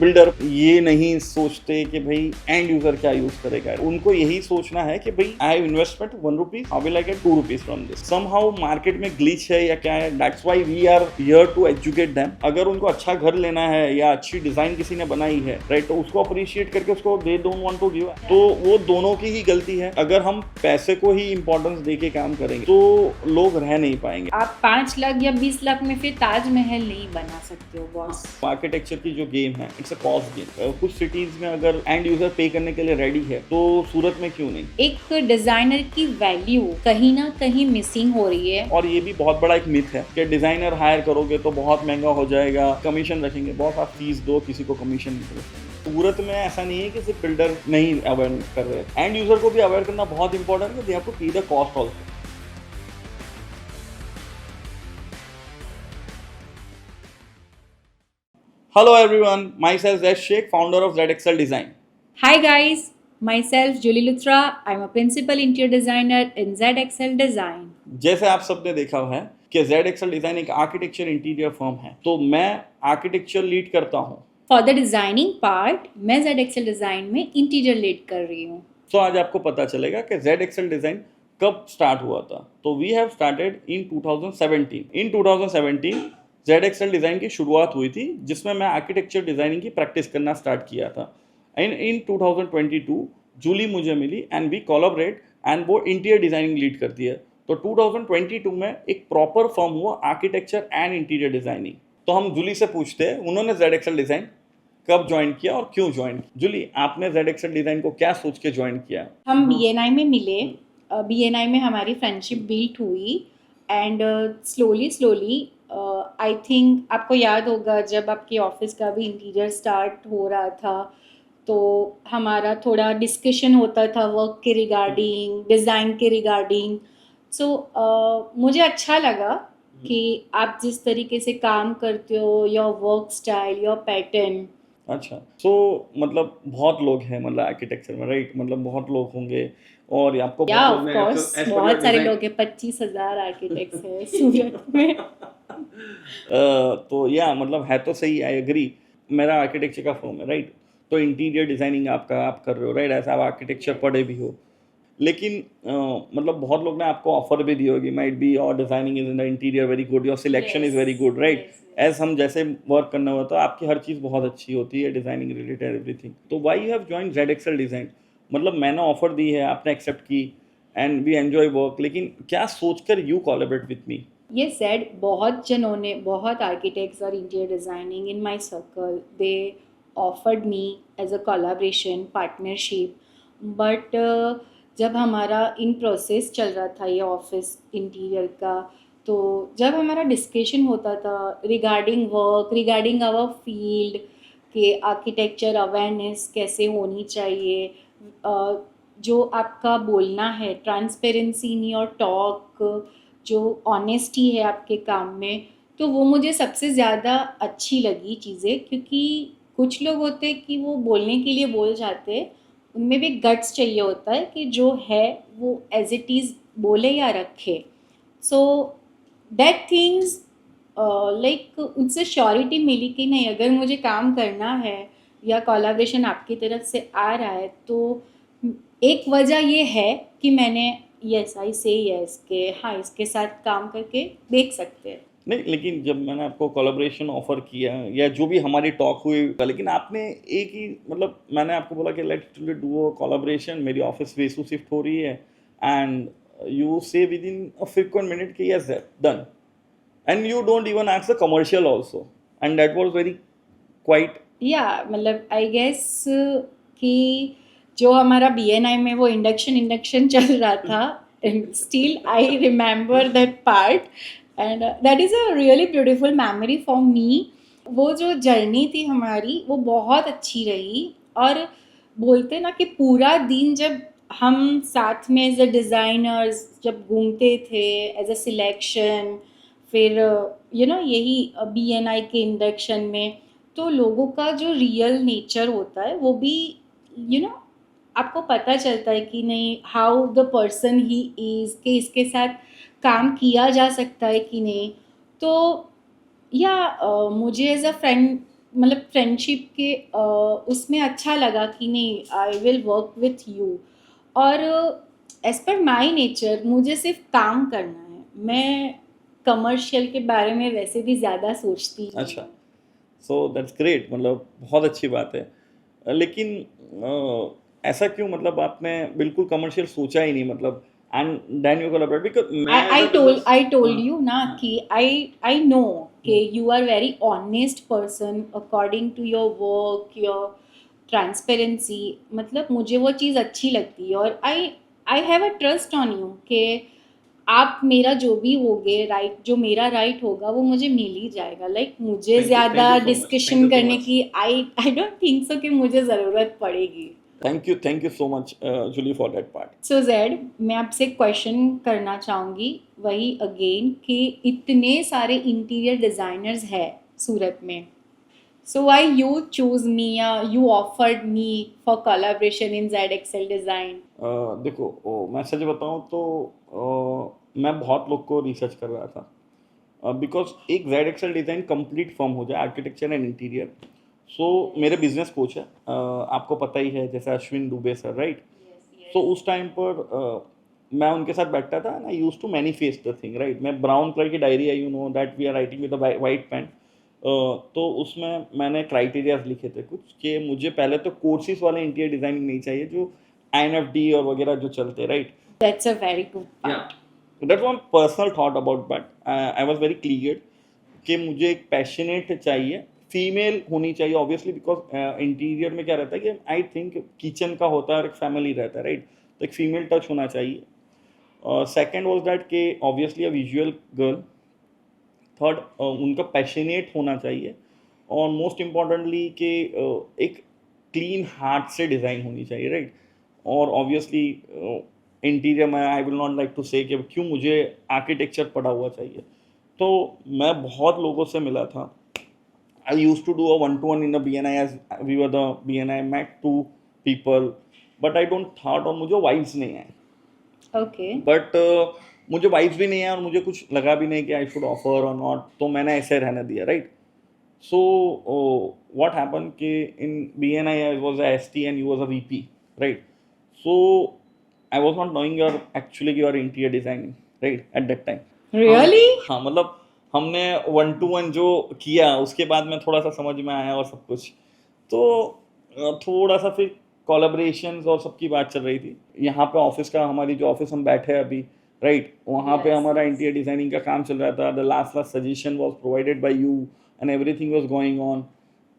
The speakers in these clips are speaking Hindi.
बिल्डर ये नहीं सोचते कि भाई एंड यूजर क्या यूज करेगा, उनको यही सोचना है कि भाई I have investment 1 rupees, how will I get 2 rupees from this. Somehow market में ग्लिच है या क्या है, that's why we are here to educate them. अगर उनको अच्छा घर लेना है या अच्छी डिजाइन किसी ने बनाई है, राइट, तो उसको अप्रिशिएट करके उसको they don't want to give, तो वो दोनों की ही गलती है। अगर हम पैसे को ही इंपॉर्टेंस देके काम करेंगे तो लोग रह नहीं पाएंगे। आप 5 लाख या 20 लाख में फिर ताजमहल नहीं बना सकते हो बॉस। आर्किटेक्चर की जो गेम है इट्स अ कॉस्ट गेम। कुछ सिटीज में अगर एंड यूजर पे करने के लिए रेडी है तो सूरत में क्यों नहीं। एक डिजाइनर की वैल्यू कहीं ना कहीं मिसिंग हो रही है। और ये भी बहुत बड़ा एक मिथ है कि डिजाइनर हायर करोगे तो बहुत महंगा हो जाएगा, कमीशन रखेंगे। बहुत आप फीस दो, किसी को कमीशन नहीं रखेंगे। सूरत में ऐसा नहीं है कि सिर्फ बिल्डर नहीं अवेयर कर रहे, एंड यूजर को भी अवेयर करना बहुत इंपॉर्टेंट है। दे हैव टू पे the cost also. Hello everyone, myself Zaid Sheikh, founder of ZXL Design. Hi guys, myself Julie Luthra. I'm a principal interior designer in ZXL Design. जैसे आप सबने देखा है कि ZXL Design एक आर्किटेक्चर इंटीरियर फर्म है, तो मैं आर्किटेक्चर लीड करता हूँ। For the designing part, मैं ZXL Design में इंटीरियर लीड कर रही हूँ। तो आज आपको पता चलेगा कि ZXL Design कब स्टार्ट हुआ था। तो we have started in 2017। In 2017 ZXL design की शुरुआत हुई थी, जिसमें मैं आर्किटेक्चर डिज़ाइनिंग की प्रैक्टिस करना स्टार्ट किया था। एंड इन 2022 जूली मुझे मिली एंड वी कोलैबोरेट, एंड वो इंटीरियर डिज़ाइनिंग लीड करती है। तो 2022 में एक प्रॉपर फर्म हुआ आर्किटेक्चर एंड इंटीरियर डिज़ाइनिंग। तो हम जूली से पूछते हैं उन्होंने ZXL डिज़ाइन कब ज्वाइन किया और क्यों ज्वाइन किया। जूली, आपने ZXL डिज़ाइन को क्या सोच के ज्वाइन किया? हम BNI में मिले, BNI में हमारी फ्रेंडशिप बिल्ट हुई एंड स्लोली आई थिंक आपको याद होगा जब आपके ऑफिस का भी इंटीरियर स्टार्ट हो रहा था तो हमारा थोड़ा डिस्कशन होता था वर्क के रिगार्डिंग, डिज़ाइन के रिगार्डिंग। सो मुझे अच्छा लगा कि आप जिस तरीके से काम करते हो, your work style, your pattern. अच्छा, तो मतलब बहुत लोग हैं मतलब आर्किटेक्चर में, राइट? मतलब बहुत लोग होंगे और आपको या बहुत ऑफ लोग ने कोर्स as per बहुत your सारे design- लोग हैं, 25,000 आर्किटेक्ट्स हैं सूरत में। तो या मतलब है तो सही, आई एग्री। मेरा आर्किटेक्चर का फॉर्म है, राइट? तो इंटीरियर डिजाइनिंग आपका आप कर रहे हो, राइट? ऐसा आप आर्किटेक्चर पढ़े भी हो, लेकिन मतलब बहुत लोग ने आपको ऑफर भी दी होगी, माइट बी और designing is in the interior very good, your selection is very good, right? As हम जैसे वर्क करना होता है आपकी हर चीज़ बहुत अच्छी होती है, डिजाइनिंग रिलेटेड एवरीथिंग। तो why you have join ZXL design? मतलब मैंने ऑफर दी है, आपने एक्सेप्ट की एंड वी एंजॉय वर्क, लेकिन क्या सोचकर यू कोलैबोरेट विथ मी? ये सेड बहुत जनों ने, बहुत आर्किटेक्ट्स और interior designing in my circle, they offered me as a collaboration partnership, but जब हमारा इन प्रोसेस चल रहा था ये ऑफिस इंटीरियर का, तो जब हमारा डिस्कशन होता था regarding work, regarding our field के आर्किटेक्चर अवेयरनेस कैसे होनी चाहिए, जो आपका बोलना है, ट्रांसपेरेंसी इन योर टॉक, जो ऑनेस्टी है आपके काम में, तो वो मुझे सबसे ज़्यादा अच्छी लगी चीज़ें। क्योंकि कुछ लोग होते हैं कि वो बोलने के लिए बोल जाते हैं, उनमें भी गट्स चाहिए होता है कि जो है वो एज इट इज़ बोले या रखे। सो दैट थिंग्स लाइक उनसे श्योरिटी मिली कि नहीं, अगर मुझे काम करना है या कोलैबोरेशन आपकी तरफ से आ रहा है तो एक वजह ये है कि मैंने यस आई से यस के हाँ इसके साथ काम करके देख सकते हैं। नहीं, लेकिन जब मैंने आपको कोलैबोरेशन ऑफर किया या जो भी हमारी टॉक हुई, लेकिन आपने एक ही मतलब मैंने आपको बोला कि लेट्स डू अ कोलैबोरेशन, मेरी ऑफिस वेसू शिफ्ट हो रही है, and you say with in a frequent minute कि yes done, and you don't even ask the commercial also, and that was very quite. Yeah मतलब आई गेस कि जो हमारा BNI में वो इंडक्शन चल रहा था, still I remember that part and that is a really beautiful memory for me. वो जो जर्नी थी हमारी वो बहुत अच्छी रही। और बोलते ना कि पूरा दिन जब हम साथ में एज अ डिज़ाइनर्स जब घूमते थे एज अ सिलेक्शन, फिर यही BNI के इंडक्शन में, तो लोगों का जो रियल नेचर होता है वो भी आपको पता चलता है कि नहीं, how the person he is, कि इसके साथ काम किया जा सकता है कि नहीं। तो या मुझे एज अ फ्रेंड मतलब फ्रेंडशिप के उसमें अच्छा लगा कि नहीं, I will work with you. और एज पर माई नेचर मुझे सिर्फ काम करना है, मैं कमर्शियल के बारे में वैसे भी ज़्यादा सोचती ही नहीं अच्छा, हूँ। सो दैट्स ग्रेट, मतलब बहुत अच्छी बात है। लेकिन ऐसा क्यों, मतलब आपने बिल्कुल कमर्शियल सोचा ही नहीं, मतलब and then you collaborate, because मैं as a business. I told हाँ, you ना हाँ, कि I know कि you are very honest person according to your work, your transparency। मतलब मुझे वो चीज़ अच्छी लगती है, और I have a trust on you कि आप मेरा जो भी होगे राइट, जो मेरा राइट होगा वो मुझे मिल ही जाएगा। लाइक मुझे थैंक ज़्यादा you so much, thank discussion you so करने मच, की आई डोंट थिंक सो कि मुझे ज़रूरत पड़ेगी। Thank you so much Julie for that part. So Z, मैं आपसे क्वेश्चन करना चाहूँगी वही अगेन कि इतने सारे इंटीरियर डिज़ाइनर्स हैं सूरत में, so why you choose me या you offered me for collaboration in Z Excel design? देखो, मैं सच बताऊं तो मैं बहुत लोग को रिसर्च कर रहा था, बिकॉज एक Z Excel design complete form हो जाए, आर्किटेक्चर एंड इंटीरियर। सो मेरे बिजनेस कोच है, आपको पता ही है, जैसे Ashwin Dubey sir, right. So उस टाइम पर मैं उनके साथ बैठता था, and I use to manifest the thing, right. मैं ब्राउन कलर की डायरी है, you know that we are writing with white pen. तो उसमें मैंने क्राइटेरियाज लिखे थे कुछ, कि मुझे पहले तो कोर्सेज वाले इंटीरियर डिजाइनिंग नहीं चाहिए जो INFD और वगैरह जो चलते, right. That's a very good Yeah. Part. That's one personal thought about, but I was very clear कि मुझे एक पैशनेट चाहिए, फीमेल होनी चाहिए ऑब्वियसली, बिकॉज इंटीरियर में क्या रहता है कि आई थिंक किचन का होता है और एक फैमिली रहता है, राइट। तो एक फीमेल टच होना चाहिए। सेकेंड वॉज दैट कि obviously a visual girl. Third, उनका पैशनेट होना चाहिए। और मोस्ट इम्पॉर्टेंटली कि एक क्लीन हार्ट से डिज़ाइन होनी चाहिए, राइट। और ऑब्वियसली इंटीरियर में I will not like to say कि क्यों मुझे आर्किटेक्चर पढ़ा हुआ चाहिए। तो मैं बहुत लोगों से मिला था। I use to do a 1-to-1 in a BNI, as we were the BNI, met 2 people, but I don't thought, और मुझे वाइब्स नहीं है। ओके। बट मुझे वाइब्स भी नहीं है और मुझे कुछ लगा भी नहीं कि आई शुड ऑफर और नॉट, तो मैंने ऐसे रहने दिया, राइट। सो व्हाट हैपन कि इन BNI I was a ST and you was a VP, right. So I was not knowing your actually your interior designing, right, at that time. हम, रियली? हाँ, मतलब हमने 1-to-1 जो किया उसके बाद में थोड़ा सा समझ में आया और सब कुछ। तो थोड़ा सा फिर कोलैबोरेशंस और सबकी बात चल रही थी। यहाँ पे ऑफिस का, हमारी जो ऑफिस हम बैठे हैं अभी, राइट, वहाँ पे Yes, हमारा yes. इंटीरियर डिजाइनिंग का काम चल रहा था। The last suggestion was provided by you and everything was going on.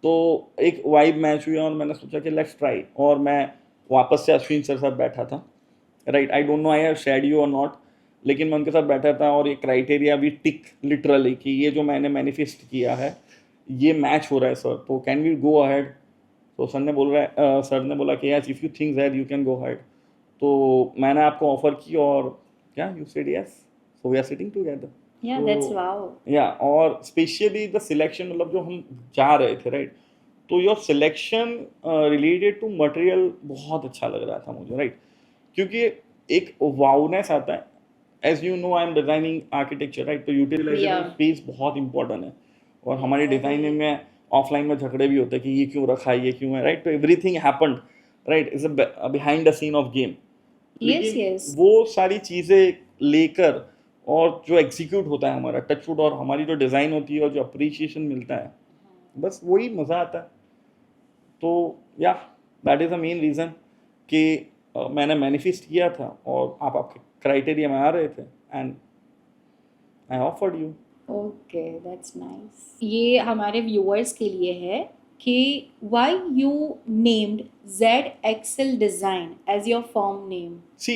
तो एक वाइब मैच हुई और मैंने सोचा कि लेट्स ट्राई, और मैं वापस से अश्विन सर साथ बैठा था, right. I don't know I have shared you और नॉट, लेकिन मैं उनके साथ बैठा था और ये क्राइटेरिया भी टिक लिटरली कि ये जो मैंने मैनिफेस्ट किया है ये मैच हो रहा है सर, तो कैन वी गो अहेड। तो सर ने बोला कि yes, if you think that you can go ahead. तो मैंने आपको ऑफर की और क्या, you said yes, so we are sitting together. Yeah, that's तो wow. या, और स्पेशली द सिलेक्शन, मतलब जो हम जा रहे थे, राइट, तो your selection related to material बहुत अच्छा लग रहा था मुझे, राइट। क्योंकि एक वाउनेस आता है, as you know I am designing architecture, right. तो यूटिलाइजेबल Yeah. स्पेस बहुत इंपॉर्टेंट है, और हमारी डिजाइनिंग में ऑफलाइन में झगड़े भी होते हैं कि ये क्यों रखा है, ये क्यों है, राइट। तो everything happened, right, is behind the scene of game. Yes, लेकिन yes. वो सारी चीज़ें लेकर और जो एग्जीक्यूट होता है हमारा टचवुड, और हमारी जो डिज़ाइन होती है और जो अप्रिसिएशन मिलता है, बस वही मज़ा आता है। तो या, that is the main reason कि मैंने मैनिफेस्ट किया था और आप आपके क्राइटेरिया में आ रहे थे, and I offered you. Okay, that's nice. ये हमारे व्यूअर्स के लिए है कि why you named Z Excel Design as your firm name? See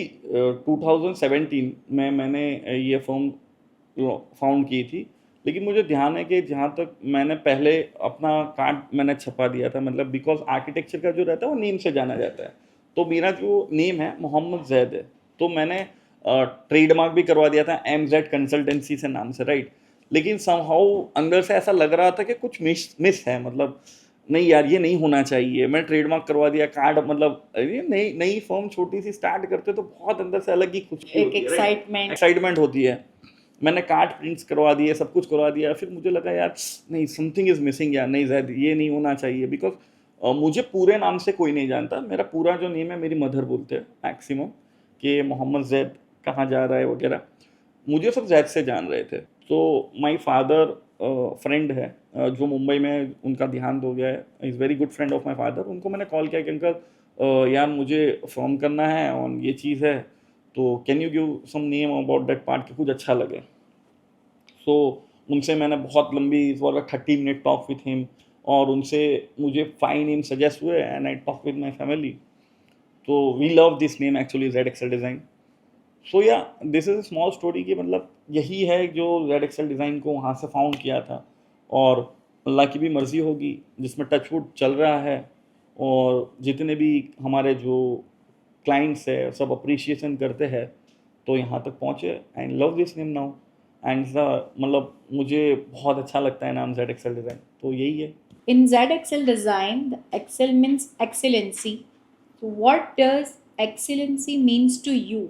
2017 में मैंने ये फर्म फाउंड की थी। लेकिन मुझे ध्यान है कि जहाँ तक मैंने पहले अपना कार्ड मैंने छपा दिया था, मतलब बिकॉज आर्किटेक्चर का जो रहता है वो नेम से जाना जाता है। तो मेरा जो नेम है मोहम्मद जैद है, तो मैंने ट्रेडमार्क भी करवा दिया था MZ कंसल्टेंसी से नाम से, राइट। लेकिन समहाउ अंदर से ऐसा लग रहा था कि कुछ मिस है, मतलब नहीं यार ये नहीं होना चाहिए। मैं ट्रेडमार्क करवा दिया, कार्ड, मतलब ये नई नई फर्म छोटी सी स्टार्ट करते तो बहुत अंदर से अलग ही खुशी एक होती है, राइट, एक्साइटमेंट। एक्साइटमेंट होती है। मैंने कार्ड प्रिंट्स करवा दिए, सब कुछ करवा दिया, फिर मुझे लगा यार नहीं, समथिंग इज़ मिसिंग यार, नहीं जैद ये नहीं होना चाहिए, बिकॉज मुझे पूरे नाम से कोई नहीं जानता, मेरा पूरा जो नेम है मेरी मदर बोलते हैं मैक्सिमम, कि मोहम्मद जैद कहाँ जा रहा है वगैरह, मुझे सब जैद से जान रहे थे। तो माई फादर फ्रेंड है जो मुंबई में, उनका देहांत हो गया है, is very good friend of my father, उनको मैंने कॉल किया कि अंकल यार मुझे फॉर्म करना है और ये चीज़ है, तो can you give some name about that part, कि कुछ अच्छा लगे। सो उनसे मैंने बहुत लंबी, इस was 30 minute talk with him, और उनसे मुझे 5 नेम सजेस्ट हुए and I talk with my family. तो we love this name actually, Z Excel Design. So yeah this is a small story, कि मतलब यही है जो जेड एक्सेल डिज़ाइन को वहाँ से फाउंड किया था, और अल्लाह की भी मर्ज़ी होगी जिसमें टचवुड चल रहा है, और जितने भी हमारे जो क्लाइंट्स है सब अप्रिशिएशन करते हैं, तो यहाँ तक पहुँचे and love this name now. And मतलब मुझे बहुत अच्छा लगता है नाम जेड एक्सेल डिज़ाइन, तो यही है। In ZXL design, the excel means excellency. So what does excellency means to you?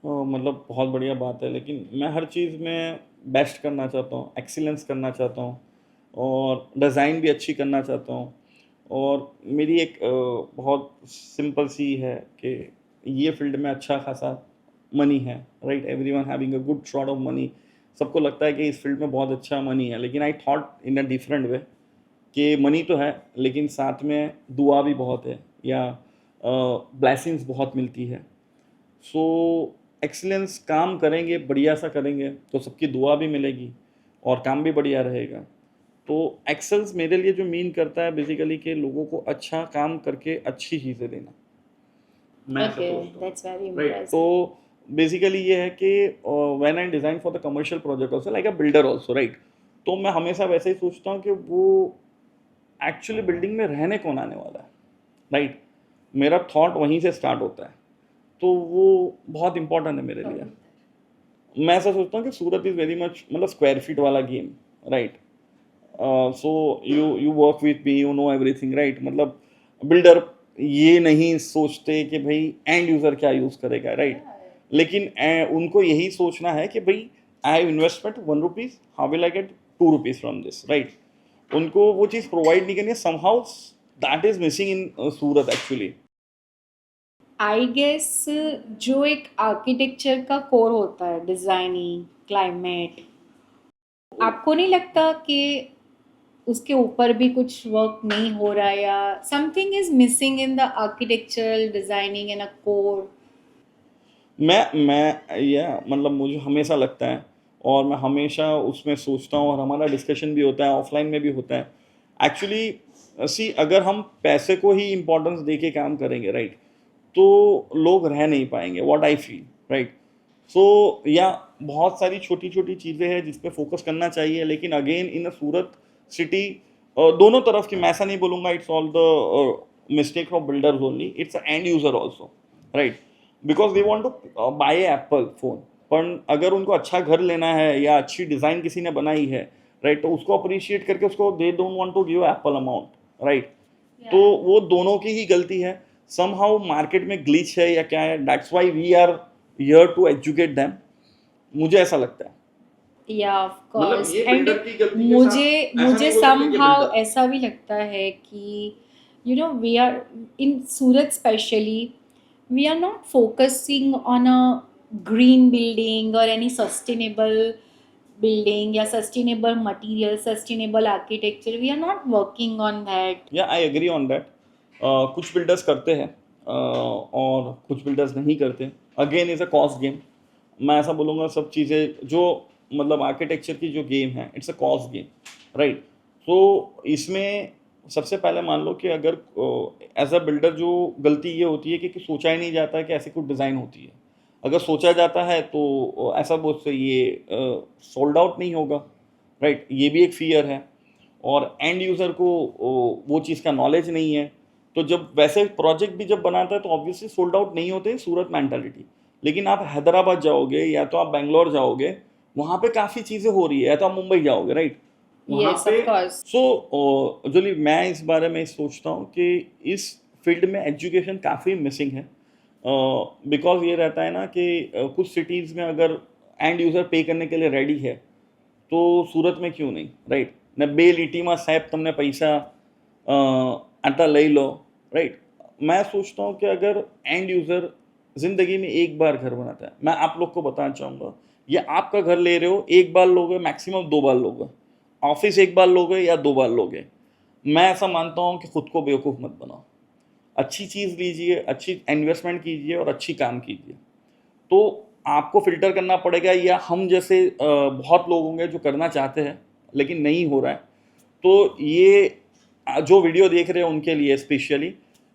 मतलब बहुत बढ़िया बात है, लेकिन मैं हर चीज़ में बेस्ट करना चाहता हूँ, एक्सीलेंस करना चाहता हूँ, और डिज़ाइन भी अच्छी करना चाहता हूँ। और मेरी एक बहुत सिंपल सी है कि ये फील्ड में अच्छा खासा मनी है, right, everyone having a good shot of money, सबको लगता है कि इस फील्ड में बहुत अच्छा मनी है, लेकिन I thought in a different way, कि मनी तो है लेकिन साथ में दुआ भी बहुत है, या ब्लेसिंग्स बहुत मिलती है। सो एक्सीलेंस, काम करेंगे बढ़िया सा करेंगे तो सबकी दुआ भी मिलेगी और काम भी बढ़िया रहेगा। तो एक्सेल्स मेरे लिए जो मीन करता है बेसिकली, कि लोगों को अच्छा काम करके अच्छी चीज़ें देना, मैं ऐसा Okay, सोचता हूँ, that's very राइट। impressive. तो बेसिकली ये है कि when I design for the commercial project also like a builder also, right, तो मैं हमेशा वैसे ही सोचता हूँ कि वो एक्चुअली बिल्डिंग में रहने कौन आने वाला है, राइट, मेरा थॉट वहीं से स्टार्ट होता है, तो वो बहुत इंपॉर्टेंट है मेरे लिए। मैं ऐसा सोचता हूँ कि सूरत इज़ वेरी मच मतलब स्क्वायर फीट वाला game, right. So you you work with me, you know everything, right, मतलब बिल्डर ये नहीं सोचते कि भाई एंड यूज़र क्या यूज़ करेगा, राइट, लेकिन उनको यही सोचना है कि भाई I have investment 1 rupees, how will I get 2 rupees from this, right. उनको वो चीज़ प्रोवाइड नहीं करनी है, somehow that is missing in Surat actually. I guess जो एक आर्किटेक्चर का कोर होता है, डिज़ाइनिंग, क्लाइमेट, आपको नहीं लगता कि उसके ऊपर भी कुछ वर्क नहीं हो रहा है, या something is missing in the architectural designing in a core? मैं या मतलब मुझे हमेशा लगता है, और मैं हमेशा उसमें सोचता हूँ, और हमारा डिस्कशन भी होता है, ऑफलाइन में भी होता है एक्चुअली। सी, अगर हम पैसे को ही इम्पोर्टेंस दे के काम करेंगे, राइट, तो लोग रह नहीं पाएंगे, what I feel, right. So या बहुत सारी छोटी छोटी चीज़ें हैं जिस पे फोकस करना चाहिए, लेकिन again in a Surat city, दोनों तरफ की, मैं ऐसा नहीं बोलूँगा it's all the mistake of builders only, it's end user also, right, because they want to buy Apple phone, पर अगर उनको अच्छा घर लेना है या अच्छी डिज़ाइन किसी ने बनाई है, राइट, तो उसको अप्रिशिएट करके उसको they don't want to give Apple amount, right. तो वो दोनों की ही गलती है, समहाउ मार्केट में ग्लिच है या क्या है, that's why we are here to educate them, मुझे ऐसा लगता है। या ऑफ मतलब कोर्स, ये एंड बिल्डर की गलती के साथ मुझे ऐसा मुझे नहीं बोल सकते कि समहाउ बिल्डर, ऐसा भी लगता है कि you know we are in Surat specially, we are not focusing on a green building or any sustainable building, या sustainable material, sustainable architecture. We are not working on that. या आई एग्री ऑन दैट। कुछ बिल्डर्स करते हैं और कुछ बिल्डर्स नहीं करते, again is a cost game. मैं ऐसा बोलूँगा सब चीज़ें जो मतलब आर्किटेक्चर की जो गेम है, it's a cost game, right. तो इसमें सबसे पहले मान लो कि अगर एज अ बिल्डर जो गलती ये होती है कि सोचा ही नहीं जाता है कि ऐसी कुछ डिज़ाइन होती है, अगर सोचा जाता है तो ऐसा बहुत से ये सोल्ड आउट नहीं होगा, राइट, ये भी एक फियर है। और एंड यूज़र को वो चीज़ का नॉलेज नहीं है, तो जब वैसे प्रोजेक्ट भी जब बनाता है तो ऑब्वियसली सोल्ड आउट नहीं होते, सूरत मेंटालिटी। लेकिन आप हैदराबाद जाओगे या तो आप बेंगलोर जाओगे, वहाँ पे काफ़ी चीज़ें हो रही है, या तो आप मुंबई जाओगे, राइट, वहाँ Yes, पे। of course. सो जो मैं इस बारे में सोचता हूँ कि इस फील्ड में एजुकेशन काफ़ी मिसिंग है, बिकॉज ये रहता है ना कि कुछ सिटीज़ में अगर एंड यूज़र पे करने के लिए रेडी है तो सूरत में क्यों नहीं, राइट? ने बे લીટીમાં સાહેબ તમને પૈસા આટલા લઈ લો, राइट? मैं सोचता हूँ कि अगर एंड यूज़र ज़िंदगी में एक बार घर बनाता है, मैं आप लोग को बताना चाहूँगा, ये आपका घर ले रहे हो, एक बार लोगे, मैक्सिमम 2 बार लोगे, ऑफिस एक बार लोगे या 2 बार लोगे। मैं ऐसा मानता हूँ कि खुद को बेवकूफ़ मत बनाओ, अच्छी चीज़ लीजिए, अच्छी इन्वेस्टमेंट कीजिए और अच्छी काम कीजिए। तो आपको फ़िल्टर करना पड़ेगा, या हम जैसे बहुत लोग होंगे जो करना चाहते हैं लेकिन नहीं हो रहा है। तो ये जो वीडियो देख रहे हैं उनके लिए स्पेशली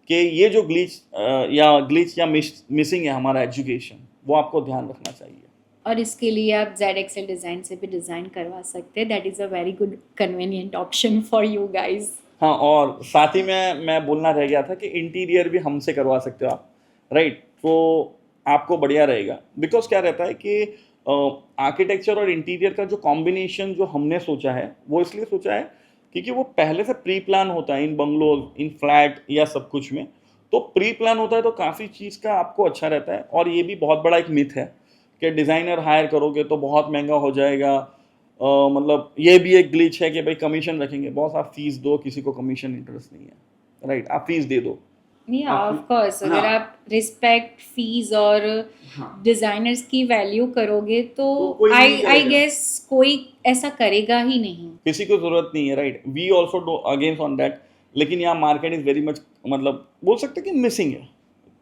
कि ये जो ग्लिच या मिसिंग है हमारा एजुकेशन, वो आपको ध्यान रखना चाहिए। और इसके लिए आप जेड एक्सेल डिज़ाइन से भी डिज़ाइन करवा सकते हैं। That is a very good convenient option for you guys. हाँ, और साथ ही में मैं बोलना रह गया था कि इंटीरियर भी हमसे करवा सकते हो आप, राइट? तो आपको बढ़िया रहेगा, बिकॉज क्या रहता है कि आर्किटेक्चर और इंटीरियर का जो कॉम्बिनेशन जो हमने सोचा है, वो इसलिए सोचा है क्योंकि वो पहले से प्री प्लान होता है इन बंगलोज, इन फ्लैट या सब कुछ में। तो प्री प्लान होता है तो काफ़ी चीज़ का आपको अच्छा रहता है। और ये भी बहुत बड़ा एक मिथ है कि डिज़ाइनर हायर करोगे तो बहुत महंगा हो जाएगा। मतलब ये भी एक ग्लिच है कि भाई कमीशन रखेंगे। बॉस, आप फीस दो, किसी को कमीशन इंटरेस्ट नहीं है, राइट? आप फीस दे दो। या आप ऑफ कोर्स, अगर हाँ आप रिस्पेक्ट फीस और हाँ, डिज़ाइनर्स की वैल्यू करोगे तो तो कोई नहीं आई करेगा, गेस कोई ऐसा करेगा ही नहीं। किसी को ज़रूरत नहीं है, right? We also do against on that. लेकिन यहाँ मार्केट इज़ वेरी मच, मतलब बोल सकते हैं कि मिसिंग है।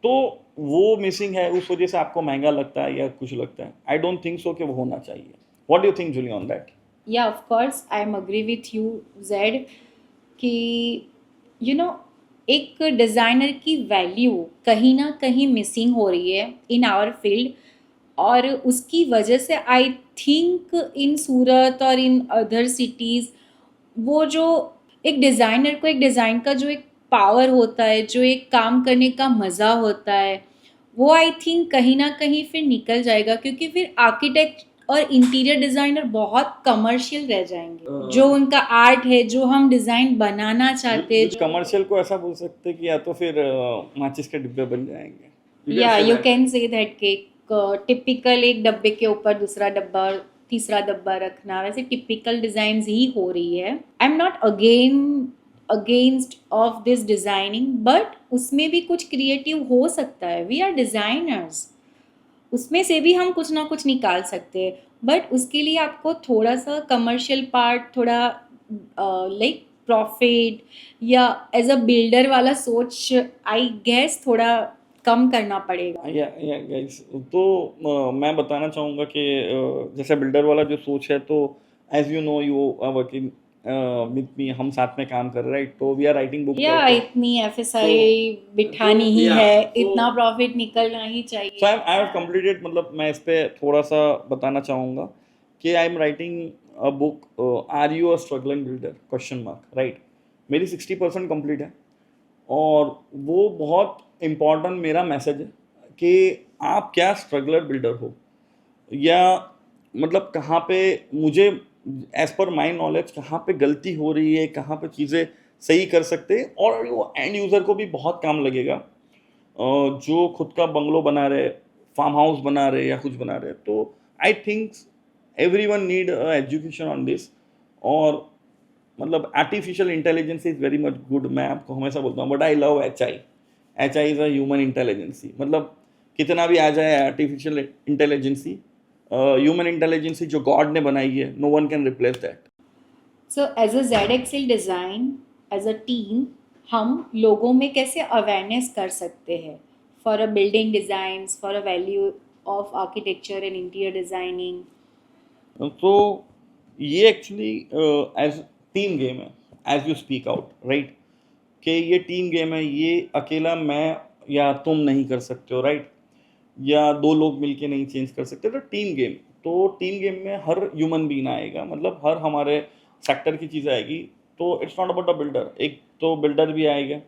तो वो मिसिंग है, उस वजह से आपको महंगा लगता है या कुछ लगता है। आई डोंट थिंक सो कि वो होना चाहिए। What do you think Julie on that? Yeah of course I am agree with you Z कि यू नो एक डिज़ाइनर की वैल्यू कहीं ना कहीं मिसिंग हो रही है इन आवर फील्ड। और उसकी वजह से आई थिंक इन सूरत और इन अदर सिटीज़ वो जो एक डिज़ाइनर को एक डिज़ाइन का जो एक पावर होता है, जो एक काम करने का मज़ा होता है, वो आई थिंक कहीं ना कहीं फिर निकल जाएगा, क्योंकि फिर आर्किटेक्ट और इंटीरियर डिज़ाइनर बहुत कमर्शियल रह जाएंगे। जो उनका आर्ट है, जो हम डिज़ाइन बनाना चाहते हैं, कमर्शियल को ऐसा बोल सकते हैं कि या तो फिर माचिस के डिब्बे बन जाएंगे। या यू कैन से दैट कि टिपिकल एक डब्बे के ऊपर दूसरा डब्बा और तीसरा डब्बा रखना, वैसे टिपिकल डिज़ाइंस ही हो रही है। I am not against of this designing, but उसमें भी कुछ क्रिएटिव हो सकता है। वी आर डिज़ाइनर्स, उसमें से भी हम कुछ ना कुछ निकाल सकते हैं। बट उसके लिए आपको थोड़ा सा कमर्शियल पार्ट, थोड़ा लाइक प्रॉफिट या एज अ बिल्डर वाला सोच आई गेस थोड़ा कम करना पड़ेगा। या गाइस, तो मैं बताना चाहूँगा कि जैसे बिल्डर वाला जो सोच है, तो as you know, you are working with me, हम साथ में काम कर रहे हैं, राइट? तो वी आर राइटिंग बुक या ऑल्सो। इतनी एफएसआई बिठानी ही या है, तो इतना प्रॉफिट निकलना ही सो चाहिए। आई हैव कंप्लीटेड, मतलब मैं इस पे थोड़ा सा बताना चाहूँगा कि I am writing a book, are you a struggling builder, question mark, right? मेरी 60% कंप्लीट है। और वो बहुत इम्पॉर्टेंट मेरा मैसेज है कि आप क्या स्ट्रगलर बिल्डर हो, या मतलब कहाँ पे मुझे एज पर माई नॉलेज कहाँ पे गलती हो रही है, कहाँ पे चीज़ें सही कर सकते हैं। और वो एंड यूज़र को भी बहुत काम लगेगा, जो खुद का बंगलो बना रहे, फार्म हाउस बना रहे या कुछ बना रहे। तो I think every one need education on this. और मतलब artificial intelligence is very much good, मैं आपको हमेशा बोलता हूँ, but I love HI। HI is a human intelligence. मतलब कितना भी आ जाए आर्टिफिशियल इंटेलिजेंसी, ह्यूमन इंटेलिजेंसी जो गॉड ने बनाई है, no one can replace that. So as a Z Excel Design, as a team, हम लोगों में कैसे अवेयरनेस कर सकते हैं for a building designs, for a value of architecture and interior designing. तो ये एक्चुअली एज टीम गेम है, as you speak out, right? कि ये टीम गेम है, ये अकेला मैं या तुम नहीं कर सकते हो, राइट? या दो लोग मिलके नहीं चेंज कर सकते। तो टीम गेम, तो टीम गेम में हर ह्यूमन बीइंग आएगा, मतलब हर हमारे सेक्टर की चीज़ आएगी। तो it's not about a builder, एक तो बिल्डर भी आएगा,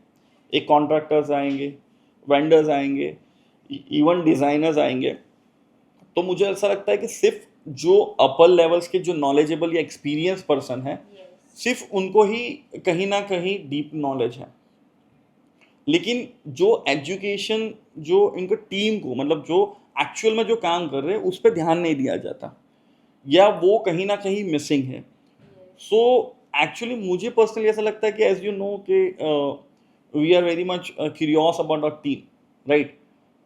एक कॉन्ट्रैक्टर्स आएंगे, वेंडर्स आएंगे, इवन डिज़ाइनर्स आएंगे। तो मुझे ऐसा लगता है कि सिर्फ जो अपर लेवल्स के जो नॉलेजेबल या एक्सपीरियंस पर्सन है, सिर्फ उनको ही कहीं ना कहीं डीप नॉलेज है। लेकिन जो एजुकेशन, जो इनको टीम को, मतलब जो एक्चुअल में जो काम कर रहे हैं उस पर ध्यान नहीं दिया जाता, या वो कहीं ना कहीं मिसिंग है। सो एक्चुअली मुझे पर्सनली ऐसा लगता है कि एज यू नो कि we are very much curious about our team, right.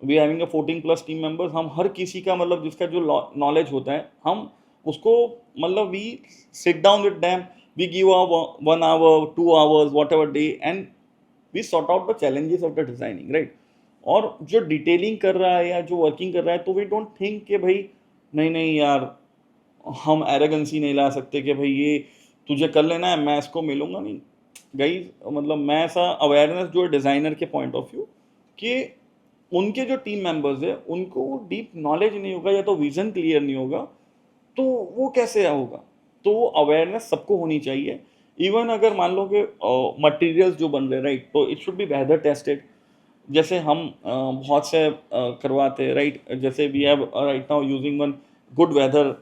We having a 14 plus team members. हम हर किसी का मतलब जिसका जो नॉलेज होता है हम उसको मतलब we sit down with them, we give a 1 hour 2 hours whatever day and we sort out the challenges of the designing, right. और जो डिटेलिंग कर रहा है या जो वर्किंग कर रहा है, तो वी डोंट थिंक कि भाई नहीं नहीं यार हम एरोगेंसी नहीं ला सकते कि भाई ये तुझे कर लेना है, मैं इसको मिलूंगा नहीं। गई मतलब मैं ऐसा अवेयरनेस जो है डिज़ाइनर के पॉइंट ऑफ व्यू कि उनके जो टीम मेंबर्स है उनको डीप नॉलेज नहीं होगा या तो विजन क्लियर नहीं होगा, तो वो कैसे होगा। तो वो अवेयरनेस सबको होनी चाहिए। इवन अगर मान लो कि मटेरियल्स जो बन रहे हैं, राइट, तो it should be weather tested. जैसे हम बहुत से करवाते हैं, राइट। जैसे we have right now using one good weather,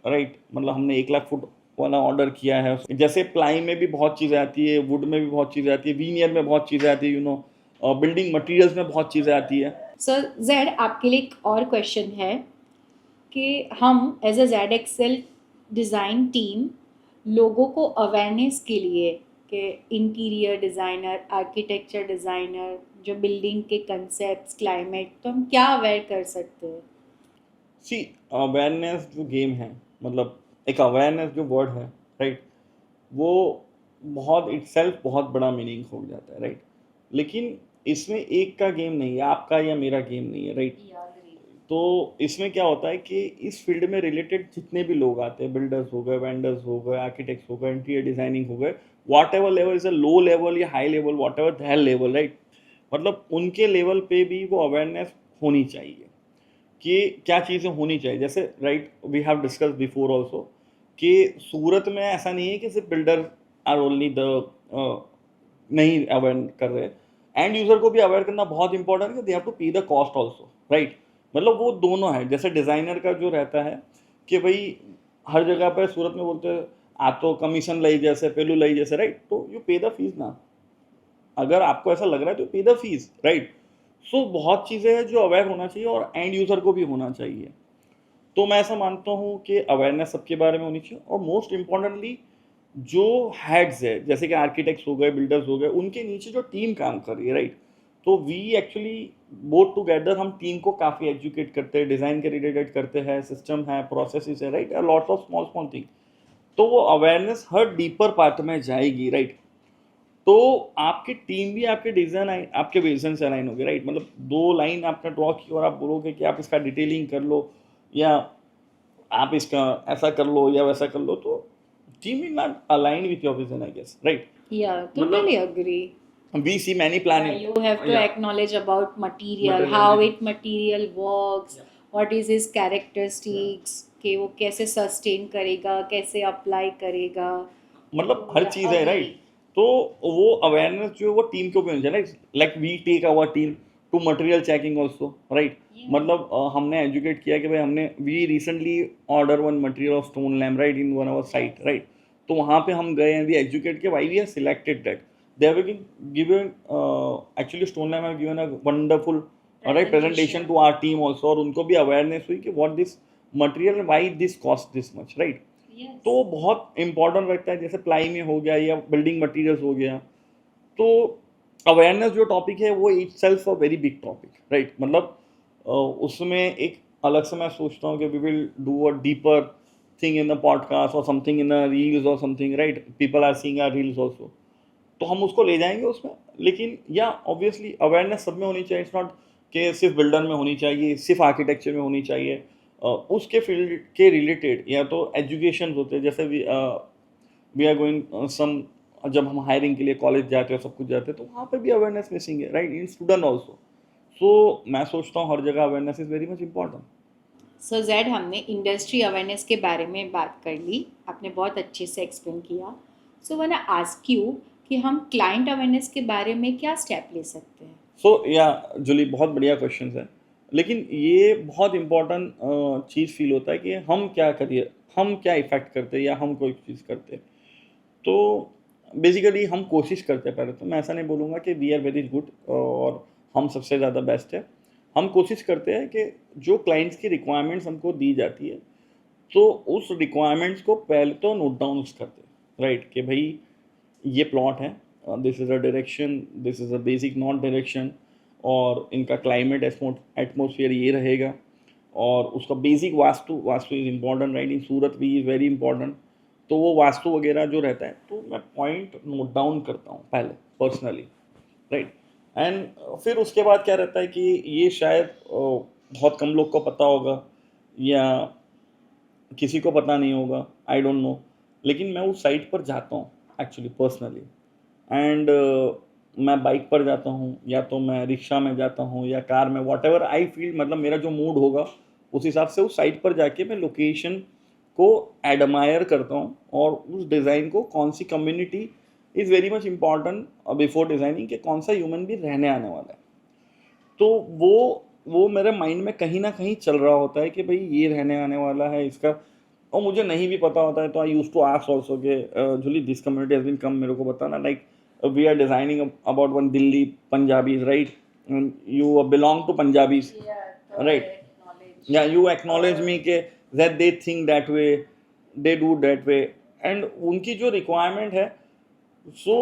right. मतलब हमने 1 लाख फुट वाला ऑर्डर किया है। जैसे प्लाई में भी बहुत चीज़ें आती है, वुड में भी बहुत चीज़ें आती है, वीनियर में बहुत चीज़ें आती है, बिल्डिंग मटेरियल्स में बहुत चीज़ें आती है। सर जेड, आपके लिए एक और क्वेश्चन है कि हम as a Z Excel Design team लोगों को अवेयरनेस के लिए कि इंटीरियर डिज़ाइनर, आर्किटेक्चर डिज़ाइनर, जो बिल्डिंग के कंसेप्ट, क्लाइमेट, तो हम क्या अवेयर कर सकते हैं? सी अवेयरनेस जो गेम है, मतलब एक अवेयरनेस जो वर्ड है, राइट, वो बहुत इटसेल्फ बहुत बड़ा मीनिंग हो जाता है, राइट। लेकिन इसमें एक का गेम नहीं है, आपका या मेरा गेम नहीं है, राइट। तो इसमें क्या होता है कि इस फील्ड में रिलेटेड जितने भी लोग आते हैं, बिल्डर्स हो गए, वेंडर्स हो गए, आर्किटेक्ट्स हो गए, इंटीरियर डिजाइनिंग हो गए, whatever level is a low level या high level, whatever that level, right. मतलब उनके लेवल पे भी वो अवेयरनेस होनी चाहिए कि क्या चीज़ें होनी चाहिए। जैसे right we have discuss before also कि सूरत में ऐसा नहीं है कि सिर्फ बिल्डर आर ओनली द नहीं अवेयर कर रहे, एंड यूजर को भी अवेयर करना बहुत इंपॉर्टेंट है। दे हैव टू पे द कॉस्ट ऑल्सो, राइट। मतलब वो दोनों है। जैसे डिजाइनर का जो रहता है कि भाई हर जगह पर सूरत में बोलते हैं आप तो कमीशन लाई जैसे पेलू लाई जैसे, राइट। तो यू पे द फीस ना, अगर आपको ऐसा लग रहा है तो पे द फीस, राइट। सो बहुत चीज़ें हैं जो अवेयर होना चाहिए और एंड यूज़र को भी होना चाहिए। तो मैं ऐसा मानता हूँ कि अवेयरनेस सबके बारे में होनी चाहिए, और मोस्ट इम्पॉर्टेंटली जो हेड्स है जैसे कि आर्किटेक्ट्स हो गए, बिल्डर्स हो गए, उनके नीचे जो टीम काम कर रही है, राइट। तो वी एक्चुअली बोथ टुगेदर हम टीम को काफ़ी एजुकेट करते हैं, डिज़ाइन के रिलेटेड करते हैं, सिस्टम है, प्रोसेस है, right, lots of small small thing. तो वो अवेयरनेस हर डीपर पार्ट में जाएगी, राइट। तो आपकी टीम भी आपके डिजाइन आपके विजन से अलाइन होगी, राइट। मतलब 2 लाइन आपने ड्रॉ की और आप बोलोगे कि आप इसका डिटेलिंग कर लो, या आप इसका ऐसा कर लो या वैसा कर लो, तो team will not align with your vision, I guess, right. Yeah, totally मतलब agree. We see many Yeah, planning, you have to acknowledge about material, material how everything. it material works, what is his characteristics, कि वो कैसे सस्टेन करेगा, कैसे अप्लाई करेगा। मतलब तो हर या चीज़ है, अग्री। राइट। तो वो अवेयरनेस जो है वो टीम के ऊपर होनी चाहिए, like we take our team to material checking also, right. Yeah. मतलब हमने एजुकेट किया कि भाई हमने we recently order one material of stone lamp, right, in one our site, right. तो वहाँ पे हम गए हैं, वी एजुकेट के why we have selected that, they have given actually stone lamp have given a wonderful right presentation to our team also, और उनको भी अवेयरनेस हुई कि what this material, why this cost this much, right. तो वो बहुत इंपॉर्टेंट रखता है। जैसे प्लाई में हो गया या बिल्डिंग मटेरियल्स हो गया, तो अवेयरनेस जो टॉपिक है वो itself a very big topic, right. मतलब उसमें एक अलग से मैं सोचता हूँ कि we will do a deeper thing in the podcast और समथिंग इन रील्स और something, right. People are seeing our reels also, तो हम उसको ले जाएंगे उसमें। लेकिन या ऑब्वियसली अवेयरनेस सब में होनी चाहिए। इट्स नॉट कि सिर्फ बिल्डर में होनी चाहिए, सिर्फ आर्किटेक्चर में होनी चाहिए। उसके फील्ड के रिलेटेड या तो एजुकेशन होते हैं, जैसे वी आर गोइंग सम, जब हम हायरिंग के लिए कॉलेज जाते हैं सब कुछ जाते हैं, तो वहाँ पे भी अवेयरनेस मिसिंग है, राइट, इन स्टूडेंट ऑल्सो। सो मैं सोचता हूँ हर जगह awareness is very much important. So Z, हमने इंडस्ट्री अवेयरनेस के बारे में बात कर ली, आपने बहुत अच्छे से एक्सप्लेन किया। सो वन आस्क यू कि हम क्लाइंट अवेयरनेस के बारे में क्या स्टेप ले सकते हैं? सो या जूली, बहुत बढ़िया क्वेश्चन है। लेकिन ये बहुत इंपॉर्टेंट चीज़ फील होता है कि हम क्या करिए, हम क्या इफेक्ट करते हैं या हम कोई चीज़ करते हैं। तो बेसिकली हम कोशिश करते हैं। पहले तो मैं ऐसा नहीं बोलूँगा कि वी आर वेरी गुड और हम सबसे ज़्यादा बेस्ट है। हम कोशिश करते हैं कि जो क्लाइंट्स की रिक्वायरमेंट्स हमको दी जाती है, तो उस रिक्वायरमेंट्स को पहले तो नोट डाउन करते हैं, राइट, कि भाई ये प्लॉट है, this is a direction, this is a basic not direction, और इनका क्लाइमेट एटमोसफियर ये रहेगा, और उसका basic vastu vastu is important, right, in Surat भी इज़ वेरी इंपॉर्टेंट। तो वो वास्तु वगैरह जो रहता है, तो मैं पॉइंट नोट डाउन करता हूँ पहले पर्सनली, राइट। एंड फिर उसके बाद क्या रहता है कि ये शायद बहुत कम लोग को पता होगा, या किसी को पता नहीं होगा, आई डोंट नो, लेकिन मैं उस साइट पर जाता हूँ एक्चुअली पर्सनली। एंड मैं बाइक पर जाता हूँ, या तो मैं रिक्शा में जाता हूँ, या कार में, वॉट एवर आई फील, मतलब मेरा जो मूड होगा उस हिसाब से उस साइट पर जाके मैं लोकेशन को एडमायर करता हूँ, और उस डिज़ाइन को कौन सी community is very much important before designing, कि कौन सा ह्यूमन भी रहने आने वाला है। तो वो मेरे माइंड में कहीं ना कहीं चल रहा होता है कि भाई ये रहने आने वाला है इसका, और मुझे नहीं भी पता होता है तो I use to ask also के Julie this community has been come, मेरे को बताना, like we are designing about one Delhi Punjabis, right, you belong to Punjabis, right, या यू एक्नॉलेज मी के that they think that way, they do that way, and उनकी जो रिक्वायरमेंट है, so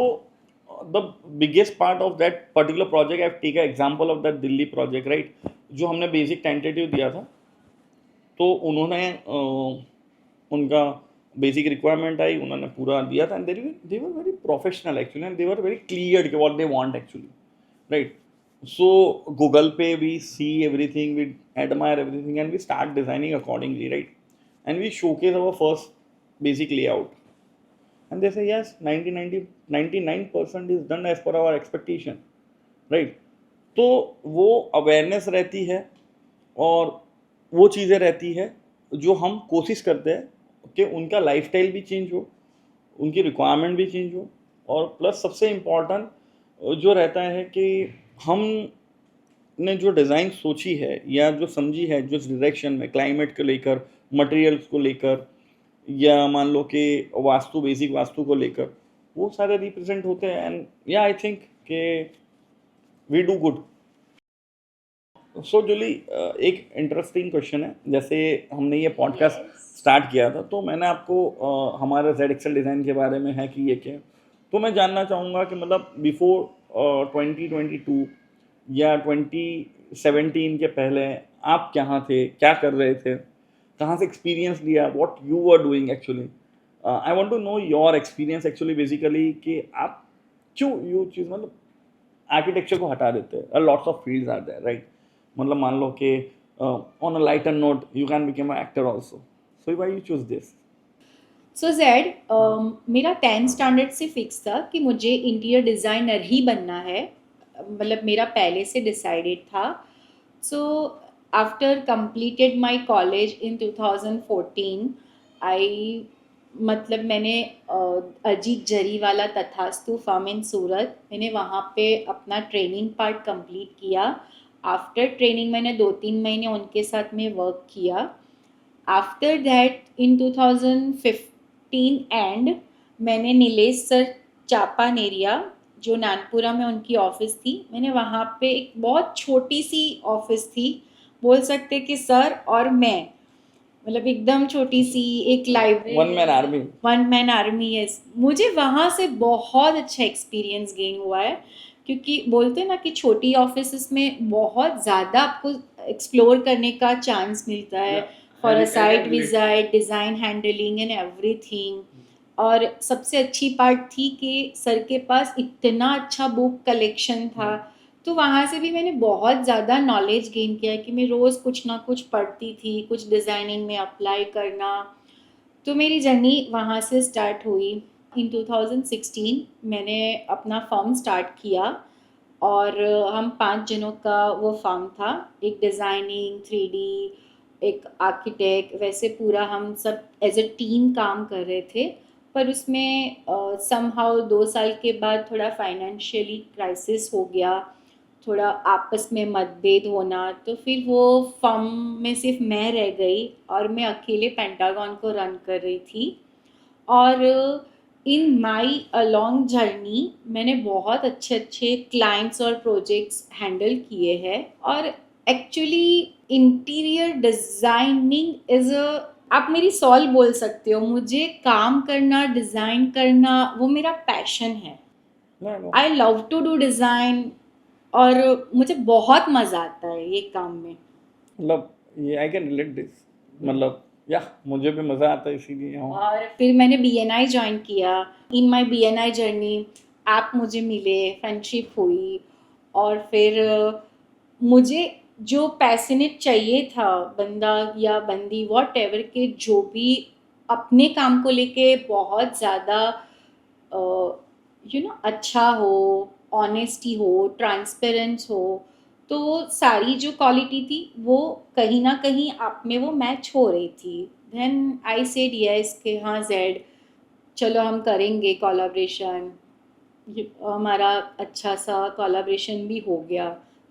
the biggest part of that particular project, I've taken example of that Delhi project, right, जो हमने बेसिक टेंटेटिव दिया था, तो उन्होंने उनका बेसिक रिक्वायरमेंट आई, उन्होंने पूरा दिया था, and they were very professional actually, and they were very clear कि what they want actually, right. So Google पे we see everything, we admire everything, and we start designing accordingly, right, and we showcase our first basic layout, and they say yes, 99% is done as per our expectation, right। तो वो अवेयरनेस रहती है, और वो चीज़ें रहती है जो हम कोशिश करते हैं कि उनका लाइफस्टाइल भी चेंज हो, उनकी रिक्वायरमेंट भी चेंज हो, और प्लस सबसे इम्पॉर्टेंट जो रहता है कि हम ने जो डिज़ाइन सोची है या जो समझी है, जो डायरेक्शन में क्लाइमेट को लेकर, मटेरियल्स को लेकर, या मान लो कि वास्तु, बेसिक वास्तु को लेकर, वो सारे रिप्रेजेंट होते हैं, एंड या आई थिंक कि वी डू गुड। सो जूली, एक इंटरेस्टिंग क्वेश्चन है, जैसे हमने ये पॉडकास्ट स्टार्ट किया था, तो मैंने आपको हमारे जेड एक्सेल डिज़ाइन के बारे में है कि ये क्या है, तो मैं जानना चाहूँगा कि मतलब बिफोर 2022 या 2017 के पहले आप कहाँ थे, क्या कर रहे थे, कहाँ से एक्सपीरियंस लिया, what you are doing actually. I want to know your experience actually, basically कि आप क्यों ये चीज़, मतलब आर्किटेक्चर को हटा देते हैं, lots of fields are there, right, मतलब मान लो कि on a lighter note you can become a actor also, so why you choose this. So Z, मेरा 10th स्टैंडर्ड से फिक्स था कि मुझे इंटीरियर डिज़ाइनर ही बनना है, मतलब मेरा पहले से डिसाइडेड था। So after completed my college in 2014, आई मतलब मैंने अजीत जरीवाला तथास्तु फर्म इन सूरत, मैंने वहाँ पे अपना ट्रेनिंग पार्ट कंप्लीट किया। आफ्टर ट्रेनिंग मैंने 2-3 महीने उनके साथ में वर्क किया। आफ्टर दैट इन 2015 एंड मैंने नीलेश सर चापानेरिया, जो नानपुरा में उनकी ऑफिस थी, मैंने वहाँ पे एक बहुत छोटी सी ऑफिस थी, बोल सकते कि सर और मैं, मतलब एकदम छोटी सी एक library, one man army, yes. मुझे वहाँ से बहुत अच्छा एक्सपीरियंस गेन हुआ है, क्योंकि बोलते हैं ना कि छोटी ऑफिस में बहुत ज़्यादा आपको एक्सप्लोर करने का चांस मिलता है, for a site visit, design handling and everything. और सबसे अच्छी पार्ट थी कि सर के पास इतना अच्छा बुक कलेक्शन था, तो वहाँ से भी मैंने बहुत ज़्यादा नॉलेज गेन किया कि मैं रोज़ कुछ ना कुछ पढ़ती थी, कुछ डिज़ाइनिंग में अप्लाई करना। तो मेरी जर्नी वहाँ से स्टार्ट हुई। इन 2016 मैंने अपना फर्म स्टार्ट किया, और हम 5 जनों का वो फर्म था, एक डिज़ाइनिंग, 3D, एक आर्किटेक्ट, वैसे पूरा हम सब एज अ टीम काम कर रहे थे। पर उसमें समहाउ 2 साल के बाद थोड़ा फाइनेंशियली क्राइसिस हो गया, थोड़ा आपस में मतभेद होना, तो फिर वो फर्म में सिर्फ मैं रह गई, और मैं अकेले पेंटागन को रन कर रही थी। और इन माई अलॉन्ग जर्नी मैंने बहुत अच्छे अच्छे क्लाइंट्स और प्रोजेक्ट्स हैंडल किए हैं, और actually interior designing is a, आप मेरी सॉल बोल सकते हो, मुझे काम करना, डिजाइन करना वो मेरा पैशन है। No no, I love to do design, और मुझे बहुत मजा आता है ये काम में। मतलब ये आई कैन रिलेट दिस, मतलब या मुझे भी मज़ा आता है इसीलिए यहाँ हूँ। और फिर मैंने बीएनआई ज्वाइन किया। इन माय बीएनआई जर्नी आप मुझे मिले, फ्रेंडशिप हुई, और फिर मुझे जो पैशनेट चाहिए था बंदा या बंदी वॉट एवर के, जो भी अपने काम को लेके बहुत ज़्यादा अच्छा हो, ऑनेस्टी हो, ट्रांसपेरेंस हो, तो वो सारी जो क्वालिटी थी वो कहीं ना कहीं आप में वो मैच हो रही थी। देन आई सेड यस कि हाँ जेड, चलो हम करेंगे कोलैबोरेशन। हमारा अच्छा सा कोलैबोरेशन भी हो गया,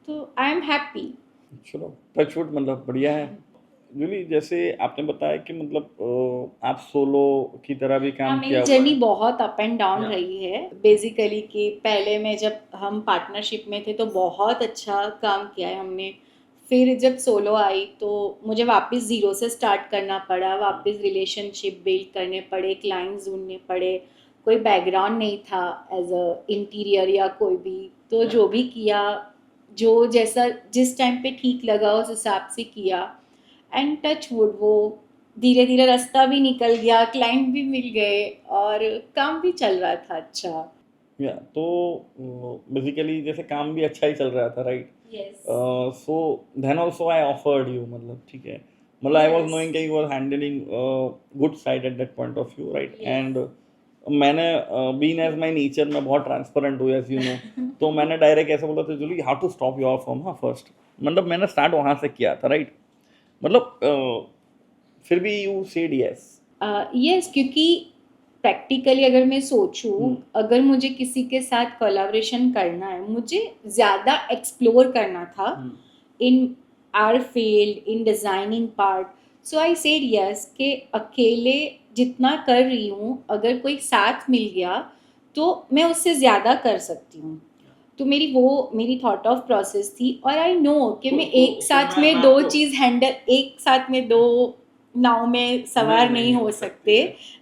तो आई एम हैप्पी। चलो टचवुड, मतलब बढ़िया है। जूली, जैसे आपने बताया कि मतलब आप सोलो की तरह भी हाँ, काम मेरी किया हुआ जर्नी है। बहुत अप एंड डाउन Yeah. रही है बेसिकली, कि पहले में जब हम पार्टनरशिप में थे तो बहुत अच्छा काम किया है हमने। फिर जब सोलो आई तो मुझे वापस ज़ीरो से स्टार्ट करना पड़ा, वापस रिलेशनशिप बिल्ड करने पड़े, क्लाइंट्स ढूंढने पड़े। कोई बैकग्राउंड नहीं था एज अ इंटीरियर या कोई भी, तो जो भी किया, जो जैसा जिस टाइम पे ठीक लगा उस हिसाब से किया। एंड टच वुड वो धीरे धीरे रास्ता भी निकल गया, क्लाइंट भी मिल गए, और काम भी चल रहा था अच्छा। या तो बेसिकली जैसे काम भी अच्छा ही चल रहा था, right? Yes. So then also I offered you, मतलब ठीक है, मतलब आई वाज Yes. नोइंग कि you are handling good side at that point of view, right? Yes. And मैंने बीन एज माई नेचर मैं बहुत ट्रांसपेरेंट हूँ, एज यू नो। तो मैंने डायरेक्ट ऐसे बोला था, Julie how to stop your firm, हाँ फर्स्ट, मतलब मैंने स्टार्ट वहाँ से किया था, राइट? मतलब फिर भी यू सेड यस। यस, क्योंकि प्रैक्टिकली अगर मैं सोचूं, अगर मुझे किसी के साथ कोलैबोरेशन करना है, मुझे ज़्यादा एक्सप्लोर करना था इन are field, in designing part. So I said yes कि अकेले जितना कर रही हूँ, अगर कोई साथ मिल गया तो मैं उससे ज़्यादा कर सकती हूँ। तो मेरी थॉट ऑफ प्रोसेस थी, और आई नो कि मैं एक साथ में दो चीज़ हैंडल, एक साथ में दो नाव में सवार नहीं हो सकते।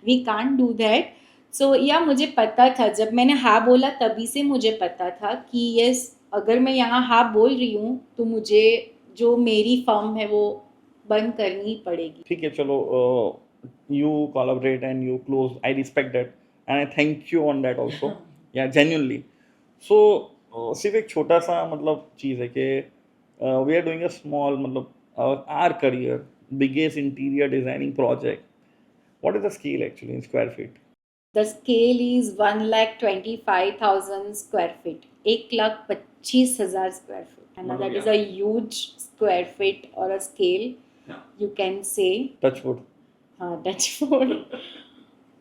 We can't do that. So yeah मुझे पता था, जब मैंने हाँ बोला तभी से मुझे पता था कि यस, अगर मैं यहाँ हाँ बोल रही हूँ तो मुझे जो मेरी फर्म है वो बंद करनी ही पड़ेगी। ठीक है, चलो, you collaborate and you close, I respect that and I thank you on that also, yeah genuinely. So सिर्फ एक छोटा सा मतलब चीज़ है कि we are doing a small, मतलब our career biggest interior designing project, what is the scale actually in square feet? The scale is 1,25,000 square feet, 1,25,000 square feet, and that is a huge square feet और अ स्केल, यू कैन से। Touch wood. हाँ, टच वुड।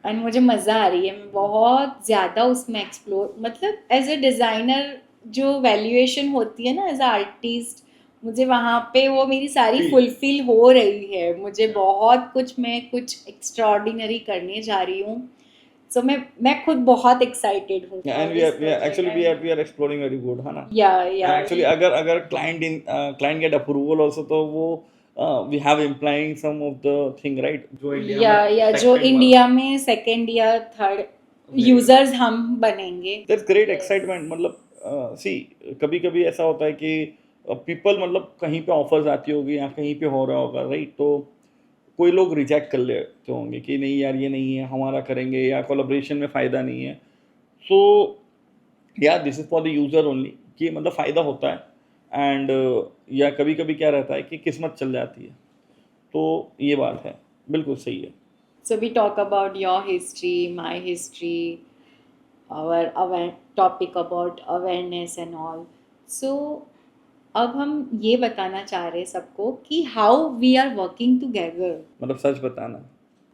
एंड मुझे मज़ा आ रही है, मैं बहुत ज़्यादा उसमें एक्सप्लोर, मतलब एज ए डिज़ाइनर जो वैल्यूएशन होती है ना एज अ आर्टिस्ट, मुझे वहाँ पे वो मेरी सारी फुलफिल हो रही है। मुझे बहुत कुछ, मैं कुछ एक्स्ट्राऑर्डिनरी करने जा रही हूँ। सो मैं खुद बहुत एक्साइटेड हूँ for and this we are actually project. We are exploring very good, है ना? या एक्चुअली अगर अगर क्लाइंट गेट अप्रूवल ऑल्सो, तो वो we have implying some of the thing, right? जो इंडिया या में जो second इंडिया में सेकंड या थर्ड यूजर्स हम बनेंगे। That's great excitement. मतलब सी, कभी कभी ऐसा होता है कि पीपल, मतलब कहीं पे ऑफर्स आती होगी या कहीं पे हो रहा होगा, राइट? तो कोई लोग रिजेक्ट कर लेते होंगे कि नहीं यार, ये नहीं है हमारा, करेंगे या कोलैबोरेशन में फ़ायदा नहीं है। सो yeah this is for the user only, कि मतलब फ़ायदा होता है। एंड या कभी कभी क्या रहता है कि किस्मत चल जाती है, तो ये बात है, बिल्कुल सही है। So we talk about your history, my history, our topic about awareness and all. So अब हम ये बताना चाह रहे हैं सबको कि how we are working together. मतलब सच बताना।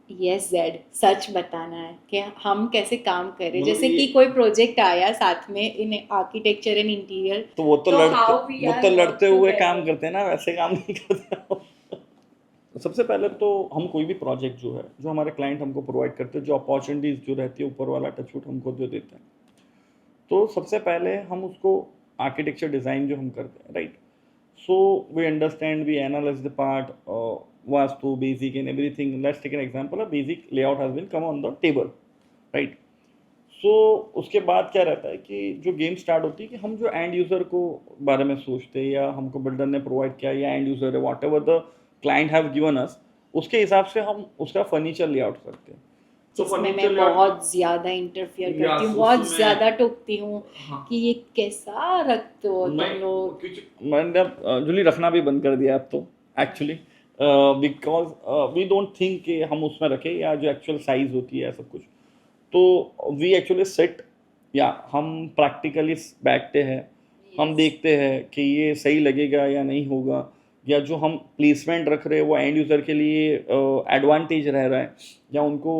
यस दैट, सच बताना है कि हम कैसे काम कर रहे हैं। मतलब जैसे ये, कि कोई प्रोजेक्ट आया साथ में इन आर्किटेक्चर एंड इंटीरियर, तो वो तो लड़ते, how we वो are तो work लड़ते हुए काम together. करते हैं ना, वैसे काम नहीं करते। सबसे पहले तो हम कोई भी प्रोजेक्ट जो है, जो हमारे क्लाइंट हमको प्रोवाइड करते हैं, जो अपॉर्चुनिटीज जो रहती है, ऊपर वाला टचवुड हमको जो देता है, तो सबसे पहले हम उसको आर्किटेक्चर डिज़ाइन जो हम करते हैं, right? So we understand, we analyze the part, vastu, basic and everything. Let's take an example. A basic layout has been come on the table, right? So उसके बाद क्या रहता है कि जो गेम स्टार्ट होती है कि हम जो एंड यूज़र को बारे में सोचते हैं या हमको बिल्डर ने प्रोवाइड किया या एंड यूज़र है what ever the client have given us, उसके हिसाब से हम उसका फर्नीचर लेआउट करते हैं। तो जिसमें फर्नीचर मैं लेआउट बहुत ज़्यादा इंटरफियर या करती हूँ, बहुत उसमें ज़्यादा टोकती हूँ हाँ कि ये कैसा रखते हो मैं तुम लोग। कुछ मैंने जूली रखना भी बंद कर दिया अब तो actually, because we don't think कि हम उसमें रखें या जो एक्चुअल साइज होती है सब कुछ। तो वी एक्चुअली सेट या हम प्रैक्टिकली बैठते हैं, हम Yes. देखते हैं कि ये सही लगेगा या नहीं होगा, या जो हम प्लेसमेंट रख रहे हैं वो एंड यूज़र के लिए एडवांटेज रह रहा है या उनको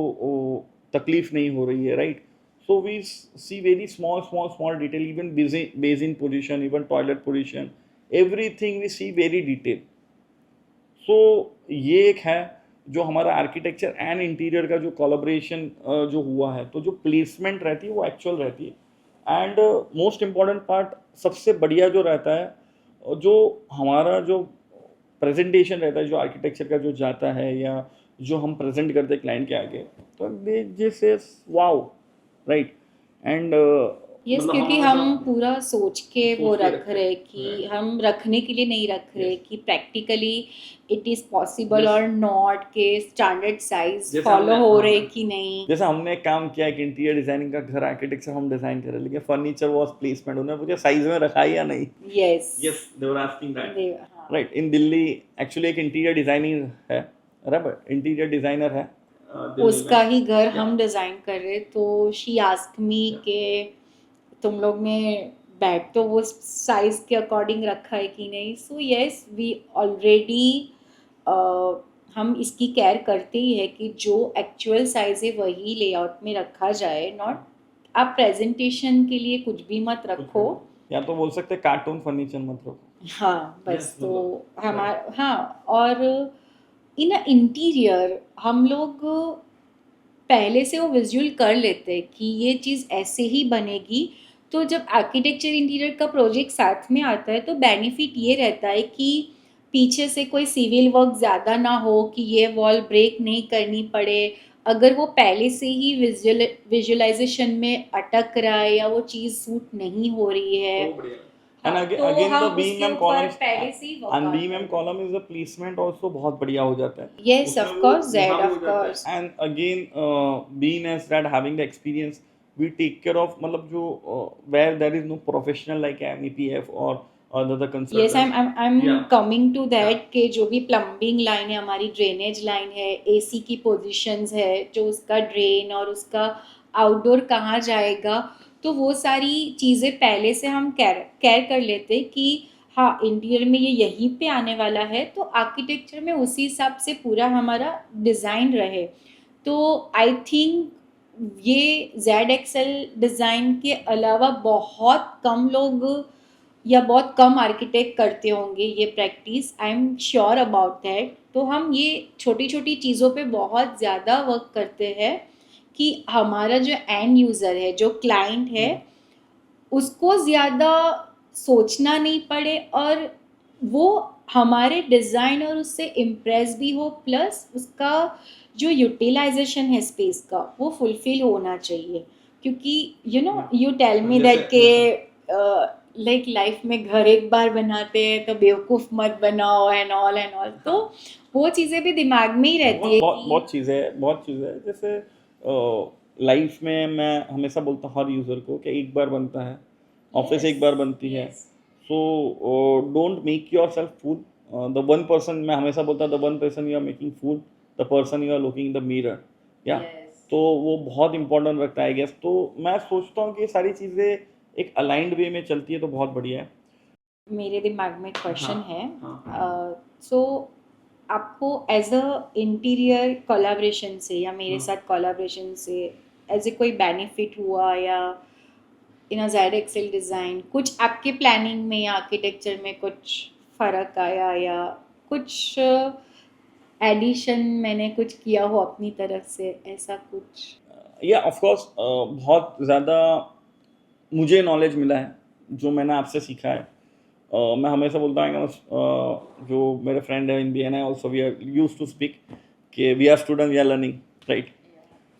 तकलीफ नहीं हो रही है, right? So we see very small small small detail, even basin position, even toilet position, everything we see very detail. So ये एक है जो हमारा आर्किटेक्चर एंड इंटीरियर का जो कोलैबोरेशन जो हुआ है, तो जो प्लेसमेंट रहती है वो एक्चुअल रहती है। एंड मोस्ट इम्पॉर्टेंट पार्ट सबसे बढ़िया जो रहता है, जो हमारा जो प्रेजेंटेशन रहता है, जो आर्किटेक्चर का जो जाता है या जो हम प्रेजेंट करते हैं क्लाइंट के आगे, तो दे जैसे वाओ, राइट? एंड यस, मतलब क्योंकि हमेशा हम पूरा सोच के वो सोच के रख रखते रहे हैं, कि right? हम रखने के लिए नहीं रख रहे Yes. कि practically it is possible Yes. और नॉट के स्टैंडर्ड साइज जैसे फॉलो हमने हो रहे कि नहीं। जैसे हमने एक काम किया कि इंटीरियर डिजाइनिंग का घर आर्किटेक्चर हम डिजाइन करें, लेकिन फर्नीचर वॉज प्लेसमेंट, उन्होंने मुझे साइज में रखा है या नहीं। Yes, yes, they were asking that, हाँ, राइट? इन दिल्ली एक्चुअली एक इंटीरियर डिजाइनिंग है, राइट? इंटीरियर डिजाइनर है दिल्ली उसका में। ही घर या हम डिज़ाइन कर रहे, तो शी आस्क मी के तुम लोग ने बेड तो वो साइज के अकॉर्डिंग रखा है कि नहीं। सो यस, वी ऑलरेडी हम इसकी केयर करते ही है कि जो एक्चुअल साइज है वही लेआउट में रखा जाए, नॉट आप प्रेजेंटेशन के लिए कुछ भी मत रखो। या तो बोल सकते कार्टून फर्नीचर मत रखो। हाँ बस, Yes, तो मतलब हमारा हाँ। और इन इंटीरियर हम लोग पहले से वो विजुअल कर लेते हैं कि ये चीज़ ऐसे ही बनेगी। तो जब आर्किटेक्चर इंटीरियर का प्रोजेक्ट साथ में आता है तो बेनिफिट ये रहता है कि पीछे से कोई सिविल वर्क ज़्यादा ना हो, कि ये वॉल ब्रेक नहीं करनी पड़े। अगर वो पहले से ही विजुअलाइजेशन में अटक रहा है या वो चीज़ सूट नहीं हो रही है, तो बढ़िया। And हाँ, again, तो again the हम beam उसके and ऊपर columns पहले से ही and वर्कआउट beam and करते हैं। column is the placement also बहुत बढ़िया हो जाता है। Yes, उसमें of वो course, Zed, वहाँ भी of हो जाता है। course. And again, being as that having the experience, we take care of मतलब जो where there is no professional like MEPF or other Yes, consultants. I'm Yeah. coming to that कि जो भी प्लम्बिंग लाइन है, हमारी ड्रेनेज लाइन है, एसी की पोजीशंस है, जो उसका ड्रेन और उसका आउटडोर कहाँ जाएगा, तो वो सारी चीज़ें पहले से हम केयर कर लेते हैं कि हाँ इंटीरियर में ये यहीं पे आने वाला है, तो आर्किटेक्चर में उसी हिसाब से पूरा हमारा डिज़ाइन रहे। तो आई थिंक ये ZXL डिज़ाइन के अलावा बहुत कम लोग या बहुत कम आर्किटेक्ट करते होंगे ये practice, I am sure about that. तो हम ये छोटी छोटी चीज़ों पे बहुत ज़्यादा वर्क करते हैं कि हमारा जो एंड यूज़र है, जो क्लाइंट है, उसको ज़्यादा सोचना नहीं पड़े और वो हमारे डिज़ाइन और उससे इम्प्रेस भी हो, प्लस उसका जो यूटिलाइजेशन है स्पेस का वो फुलफिल होना चाहिए। क्योंकि यू टेल मी दैट के लाइक लाइफ में घर एक बार बनाते हैं तो बेवकूफ़ मत बनाओ एंड ऑल, तो वो चीज़ें भी दिमाग में ही रहती है बहुत कि बहुत चीज़ें हैं, बहुत चीज़ें हैं। जैसे लाइफ में मैं हमेशा बोलता हूँ हर यूज़र को कि एक बार बनता है, ऑफिस एक बार बनती है। So don't make yourself fool. The one person, मैं हमेशा बोलता the one person you are making fool, the person you are looking in the mirror. या तो वो बहुत इंपॉर्टेंट रखता है गेस। तो मैं सोचता हूँ कि ये सारी चीज़ें एक अलाइंड वे में चलती है तो बहुत बढ़िया है। मेरे दिमाग में क्वेश्चन है। हाँ। सो आपको एज अ इंटीरियर कोलैबोरेशन से या मेरे साथ कोलैबोरेशन से एज ए कोई बेनिफिट हुआ, या इन ZXL डिज़ाइन कुछ आपके प्लानिंग में या आर्किटेक्चर में कुछ फ़र्क आया, या कुछ एडिशन मैंने कुछ किया हो अपनी तरफ से, ऐसा कुछ? या ऑफ कोर्स बहुत ज़्यादा मुझे नॉलेज मिला है जो मैंने आपसे सीखा है। मैं हमेशा बोलता हूँ जो मेरे फ्रेंड है in B N I also we are use to speak कि we are student we are learning, right.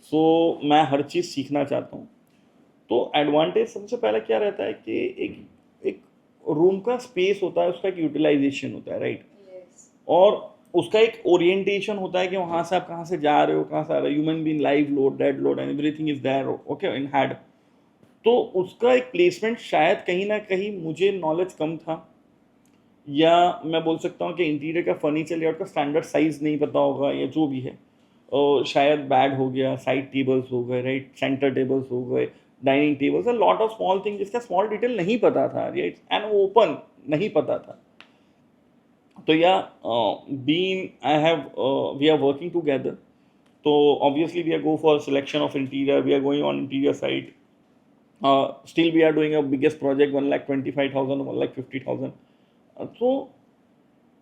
So मैं हर चीज़ सीखना चाहता हूँ। तो एडवांटेज सबसे पहले क्या रहता है कि एक एक रूम का स्पेस होता है, उसका एक यूटिलाइजेशन होता है, राइट। और उसका एक ओरिएंटेशन होता है कि वहाँ से आप कहाँ से जा रहे हो, कहाँ से आ रहे हो। Human being, live load, dead load and everything is there, okay, in head. तो उसका एक प्लेसमेंट शायद कहीं ना कहीं मुझे नॉलेज कम था, या मैं बोल सकता हूँ कि इंटीरियर का फर्नीचर लेआउट का स्टैंडर्ड साइज नहीं पता होगा, या जो भी है। और शायद बैड हो गया, साइड टेबल्स हो गए, राइट, सेंटर टेबल्स हो गए, dining tables, a lot of small thing जिसका स्मॉल डिटेल नहीं पता था, राइट, एंड ओपन नहीं पता था। तो yeah been I have we are working together, तो obviously we are go for selection of interior, we are going on interior side, still we are doing a biggest project 1,25,000 1,50,000। तो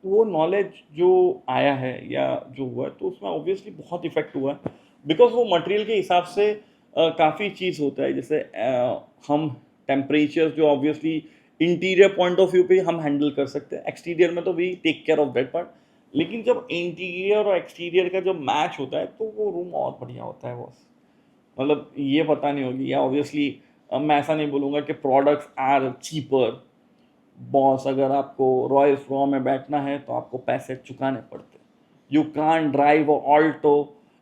वो नॉलेज जो आया है या जो हुआ है, तो उसमें ऑब्वियसली बहुत इफेक्ट हुआ है, बिकॉज वो मटेरियल के हिसाब से काफ़ी चीज़ होता है। जैसे हम टेम्परेचर जो obviously interior point of view पे हम हैंडल कर सकते हैं, एक्सटीरियर में तो we take care of that part. लेकिन जब इंटीरियर और एक्सटीरियर का जब मैच होता है तो वो रूम और बढ़िया होता है बॉस। मतलब ये पता नहीं होगी, या ऑब्वियसली मैं ऐसा नहीं बोलूँगा कि प्रोडक्ट्स आर चीपर। बॉस, अगर आपको रॉयल्स रॉ में बैठना है तो आपको पैसे चुकाने पड़ते हैं। You can drive Alto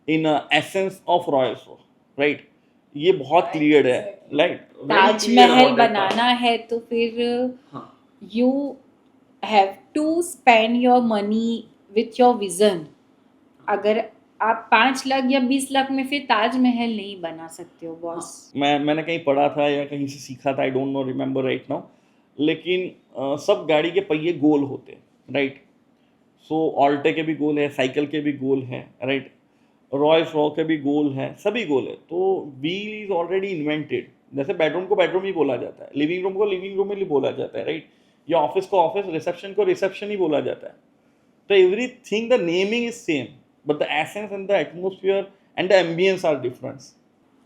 in essence of Rolls Royce, right. ये बहुत क्लियर है, राइट, ताजमहल बनाना है तो फिर हाँ you have to spend your money with your vision. अगर आप 5 लाख या 20 लाख में फिर ताजमहल नहीं बना सकते हो बॉस। मैंने कहीं पढ़ा था या कहीं से सीखा था, I don't know remember right now, लेकिन सब गाड़ी के पहिए गोल होते हैं, राइट। सो ऑल्टे के भी गोल है, साइकिल के भी गोल हैं, राइट, रॉयल्स रॉ के भी गोल हैं, सभी गोल है। तो व्हील इज ऑलरेडी इन्वेंटेड। जैसे बेडरूम को बेडरूम ही बोला जाता है, लिविंग रूम को लिविंग रूम ही बोला जाता है, राइट, या ऑफिस को ऑफिस, रिसेप्शन को रिसेप्शन ही बोला जाता है। तो everything, the naming is same, but the essence and the atmosphere and the ambience are different.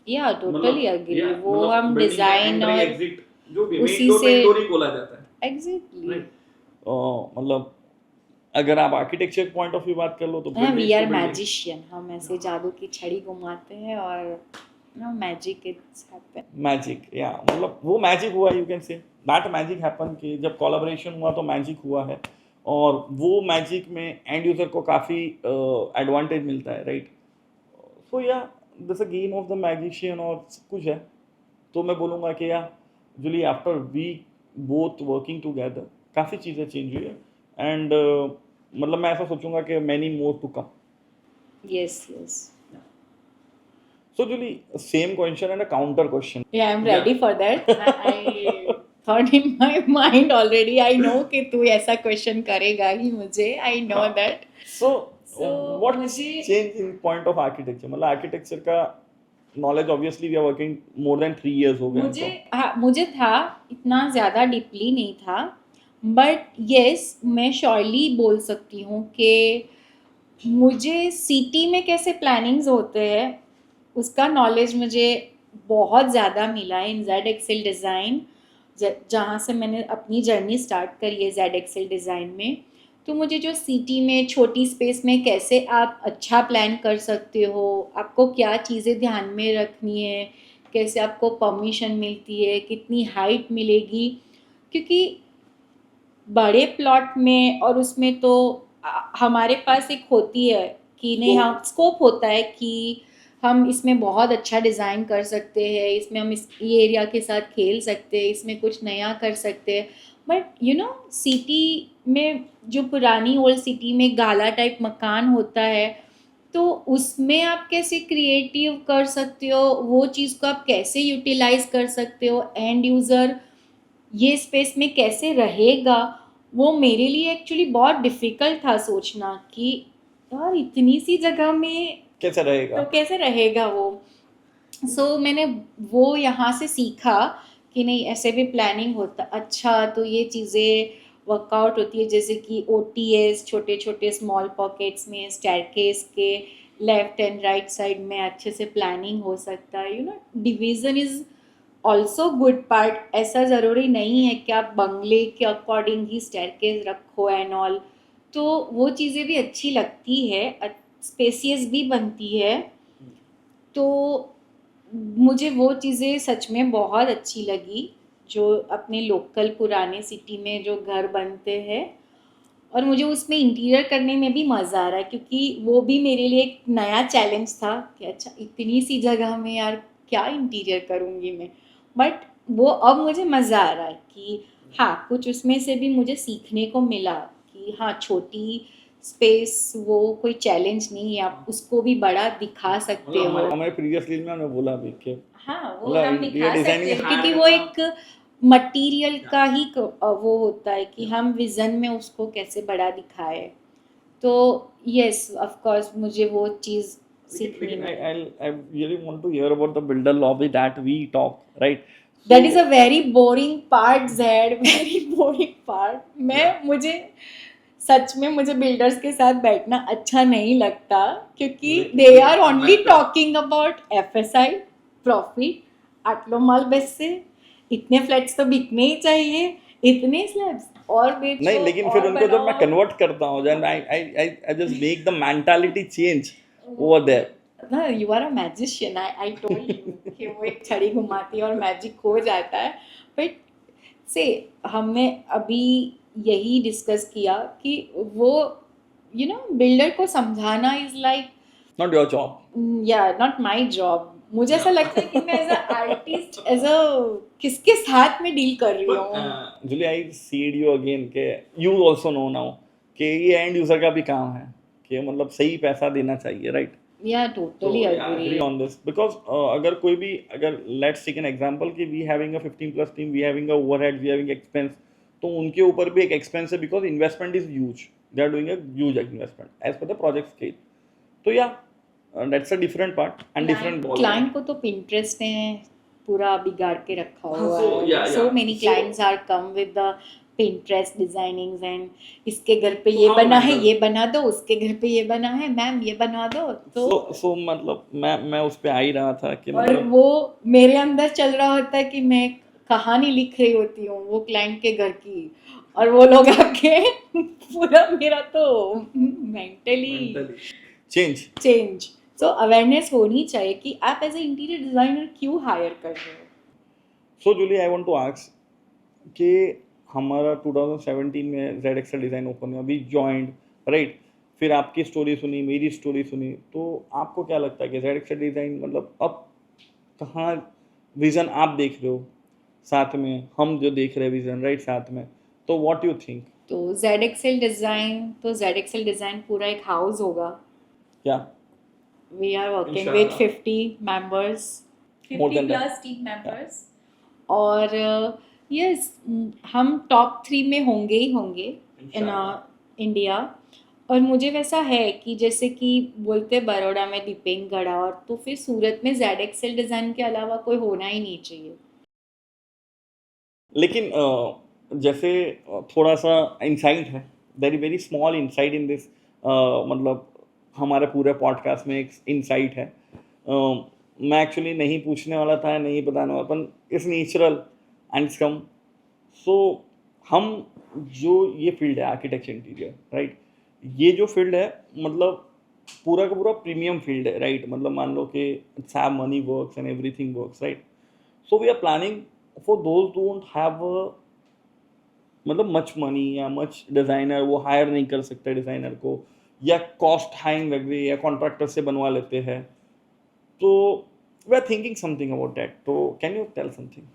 Yeah totally agree. वो मतलब हम डिजाइन और एग्जिट जो भी उसी मेन डोर से मेन डोर ही बोला जाता है, एग्जैक्टली। राइट। मतलब अगर आप आर्किटेक्चर पॉइंट ऑफ व्यू बात कर लो तो हाँ, we buildings are to buildings। Magician. हम ऐसे जादू की छड़ी घुमाते हैं और no magic it's happen. Magic, या मतलब वो मैजिक हुआ, you can say that magic happen कि जब कोलैबोरेशन हुआ तो मैजिक हुआ है। और वो मैजिक में एंड यूजर को काफ़ी एडवांटेज मिलता है, right. So yeah this a game of the magician और सब कुछ है। तो मैं बोलूँगा कि yeah Julie after we both working together काफ़ी चीज़ें चेंज हुई है, एंड मतलब मैं ऐसा सोचूंगा कि many more to come. Yes yes. So Julie, same question and a counter question. Yeah, I'm ready for that. I thought in my mind already. I know कि तू ऐसा क्वेश्चन करेगा ही मुझे। I know that. So So what मुझे change in point of architecture, मतलब आर्किटेक्चर का knowledge obviously we are working more than 3 years हो गए मुझे हाँ मुझे था, इतना ज़्यादा डीपली नहीं था, बट यस मैं श्योरली बोल सकती हूँ कि मुझे सिटी में कैसे प्लानिंग्स होते हैं उसका नॉलेज मुझे बहुत ज़्यादा मिला है इन जेड एक्सेल डिज़ाइन। जहाँ से मैंने अपनी जर्नी स्टार्ट करी है जेड एक्सेल डिज़ाइन में। तो मुझे जो सिटी में छोटी स्पेस में कैसे आप अच्छा प्लान कर सकते हो, आपको क्या चीज़ें ध्यान में रखनी है, कैसे आपको परमिशन मिलती है, कितनी हाइट मिलेगी, क्योंकि बड़े प्लॉट में और उसमें तो हमारे पास एक होती है कि नहीं, हम स्कोप होता है कि हम इसमें बहुत अच्छा डिज़ाइन कर सकते हैं, इसमें हम इस ये एरिया के साथ खेल सकते हैं, इसमें कुछ नया कर सकते हैं। बट यू नो सिटी में जो पुरानी ओल्ड सिटी में गाला टाइप मकान होता है, तो उसमें आप कैसे क्रिएटिव कर सकते हो, वो चीज़ को आप कैसे यूटिलाइज कर सकते हो, एंड यूज़र ये स्पेस में कैसे रहेगा, वो मेरे लिए एक्चुअली बहुत डिफ़िकल्ट था सोचना कि यार इतनी सी जगह में कैसे रहेगा। तो कैसे रहेगा वो। सो मैंने वो यहाँ से सीखा कि नहीं ऐसे भी प्लानिंग होता। अच्छा, तो ये चीज़ें वर्कआउट होती है, जैसे कि OTS छोटे छोटे स्मॉल पॉकेट्स में स्टेयरकेस के लेफ्ट एंड राइट साइड में अच्छे से प्लानिंग हो सकता है। You no division is also good part, ऐसा ज़रूरी नहीं है कि आप बंगले के अकॉर्डिंग ही स्टेयरकेस रखो एंड ऑल, तो वो चीज़ें भी अच्छी लगती है, स्पेसियस भी बनती है। तो मुझे वो चीज़ें सच में बहुत अच्छी लगी, जो अपने लोकल पुराने सिटी में जो घर बनते हैं, और मुझे उसमें इंटीरियर करने में भी मज़ा आ रहा है, क्योंकि वो भी मेरे लिए एक नया चैलेंज था कि अच्छा इतनी सी जगह में यार क्या इंटीरियर करूँगी मैं। बट वो अब मुझे मज़ा आ रहा है कि हाँ, कुछ उसमें से भी मुझे सीखने को मिला कि हाँ, छोटी स्पेस वो कोई चैलेंज नहीं है, आप उसको भी बड़ा दिखा सकते मतलब हो। हमारे प्रीवियस रील में हमने बोला भी कि हाँ, वो मतलब हम इंटीरियर दिखा सकते डिजाइनिंग हैं, क्योंकि वो एक मटेरियल का ही वो होता है कि हम विजन में उसको कैसे बड़ा दिखाए। तो यस, ऑफ कोर्स मुझे वो चीज़ सीखनी लेकिन है। I really want to hear about the builder lobby that we talk, right? That is a very boring part Z, very boring part. मुझे सच में मुझे बिल्डर्स के साथ बैठना अच्छा नहीं लगता, क्योंकि they are only talking about FSI, profit, आटलो माल बेचसे, इतने फ्लैट्स तो बिकने ही चाहिए, इतने स्लैब्स और बेचो नहीं, लेकिन फिर और उनको जब मैं बनाओ। कन्वर्ट करता हूँ, then I just make the mentality change over there. ना, you are a magician, I told you कि वो एक छड़ी घुमाती है और मैजिक हो जाता है। बट से हमने अभी यही डिस्कस किया कि वो बिल्डर को समझाना is like, Not your job. या नॉट माय जॉब। मुझे ऐसा लगता है कि मैं as a artist, as a किसके साथ में डील कर रही हूँ। Julie, I said you again कि you also know now कि ये एंड यूजर का भी काम है कि मतलब सही पैसा देना चाहिए, राइट? या So totally yeah, I agree agree. on this because अगर कोई भी अगर let's take an example कि we having a 15 plus team, we having a overhead, we having expense, तो उनके ऊपर भी एक expense है because investment is huge. They are doing a huge investment as per the project scale. तो yeah, that's a different part and different ball. Client को तो पिंटरेस्ट ने पूरा बिगाड़ के रखा हुआ so है। yeah, so yeah. Many So- clients are come with the Pinterest designings and इसके घर पे तो ये how बना है, handle- ये बना दो, उसके घर पे ये बना है, मैम ये बना दो। तो so मतलब मैं उस पे आ ही रहा था कि और मतलब वो मेरे अंदर चल रहा होता है कि मैं कहानी लिख रही होती हूँ वो क्लाइंट के घर की, और वो लोग आके पूरा मेरा तो mentally change. Change. So awareness होनी चाहिए कि आप एज ए इंटीरियर डिजाइनर क्यों हायर कर रहे हो। So Julie, I want to ask कि हमारा 2017 में जेड एक्सल डिज़ाइन ओपन हुआ, अभी जॉइंड, राइट? फिर आपकी स्टोरी सुनी, मेरी स्टोरी सुनी, तो आपको क्या लगता है कि जेड एक्सल डिज़ाइन मतलब अब कहाँ विज़न आप देख रहे हो साथ में, हम जो देख रहे हैं विज़न, राइट, साथ में, तो व्हाट यू थिंक? तो जेड एक्सेल डिज़ाइन पूरा एक हाउस होगा। क्या? वी आर वर्किंग इंशाल्लाह। With 50 members, More 50 than that. Plus team members. और यस, हम टॉप 3 में होंगे ही होंगे इन इंशाल्लाह। इंडिया। और मुझे वैसा है कि जैसे कि बोलते हैं बड़ौदा में दीपेंग गढ़ा, और तो फिर सूरत में जेड एक्सेल डिज़ाइन के अलावा कोई होना ही नहीं चाहिए। लेकिन जैसे थोड़ा सा इंसाइट है, very very small insight in this, मतलब हमारे पूरे पॉडकास्ट में एक इंसाइट है। मैं एक्चुअली नहीं पूछने वाला था, नहीं बताने वाला, पर it's natural and it's calm. So हम जो ये फील्ड है आर्किटेक्चर इंटीरियर, राइट, ये जो फील्ड है मतलब पूरा का पूरा प्रीमियम फील्ड है, राइट? मतलब मान लो कि it's have money works and everything works, right? So we are planning for those don't have मतलब मच मनी या मच डिज़ाइनर, वो हायर नहीं कर सकते डिज़ाइनर को, या कॉस्ट हाइंग लग गई, या कॉन्ट्रैक्टर से बनवा लेते हैं, तो we are thinking something about that. तो can you tell something?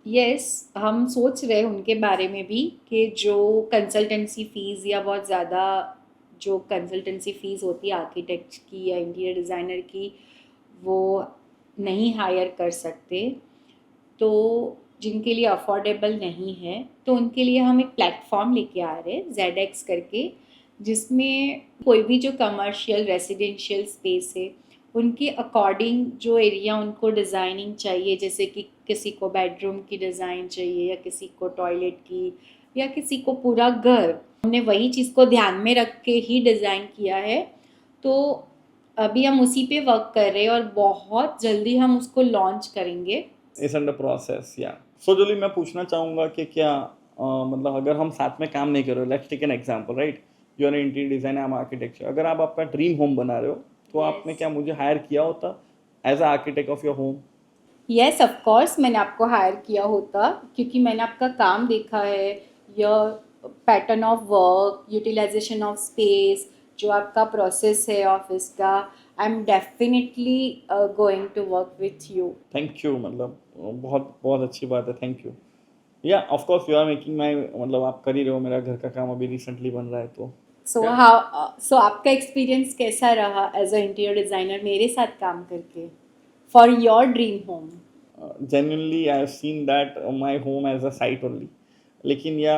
Yes, हम सोच रहे हैं उनके बारे में भी कि जो कंसल्टेंसी फ़ीस या बहुत ज़्यादा जो कंसल्टेंसी फ़ीस होती है आर्किटेक्ट की या इंटीरियर डिज़ाइनर की, वो नहीं हायर कर सकते, तो जिनके लिए अफोर्डेबल नहीं है, तो उनके लिए हम एक प्लेटफॉर्म लेके आ रहे हैं जेड करके, जिसमें कोई भी जो कमर्शियल रेसिडेंशियल स्पेस है उनके अकॉर्डिंग जो एरिया उनको डिज़ाइनिंग चाहिए, जैसे कि किसी को बेडरूम की डिज़ाइन चाहिए, या किसी को टॉयलेट की, या किसी को पूरा घर, हमने वही चीज़ को ध्यान में रख के ही डिज़ाइन किया है। तो अभी हम उसी पे वर्क कर रहे हैं और बहुत जल्दी हम उसको लॉन्च करेंगे। इट्स अंडर प्रोसेस या सो जोली मैं पूछना चाहूँगा कि क्या मतलब अगर हम साथ में काम नहीं कर रहे हो, let's take an example, right, you are interior design, I am architecture, अगर आप आपका ड्रीम होम बना रहे हो तो आपने क्या मुझे हायर किया होता as a architect of your home? Yes of course मैंने आपको हायर किया होता, क्योंकि मैंने आपका काम देखा है, your pattern of work, utilization of space, जो आपका प्रोसेस है ऑफिस का, I am definitely going to work with you. Thank you, मतलब बहुत बहुत अच्छी बात है, thank you. Yeah of course you are making my, मतलब आप कर ही रहे हो, मेरा घर का काम अभी रिसेंटली बन रहा है तो सो Yeah. सो आपका एक्सपीरियंस कैसा रहा एज अ इंटीरियर डिज़ाइनर मेरे साथ काम करके for your dream home? genuinely I have seen that my home as a site only. लेकिन या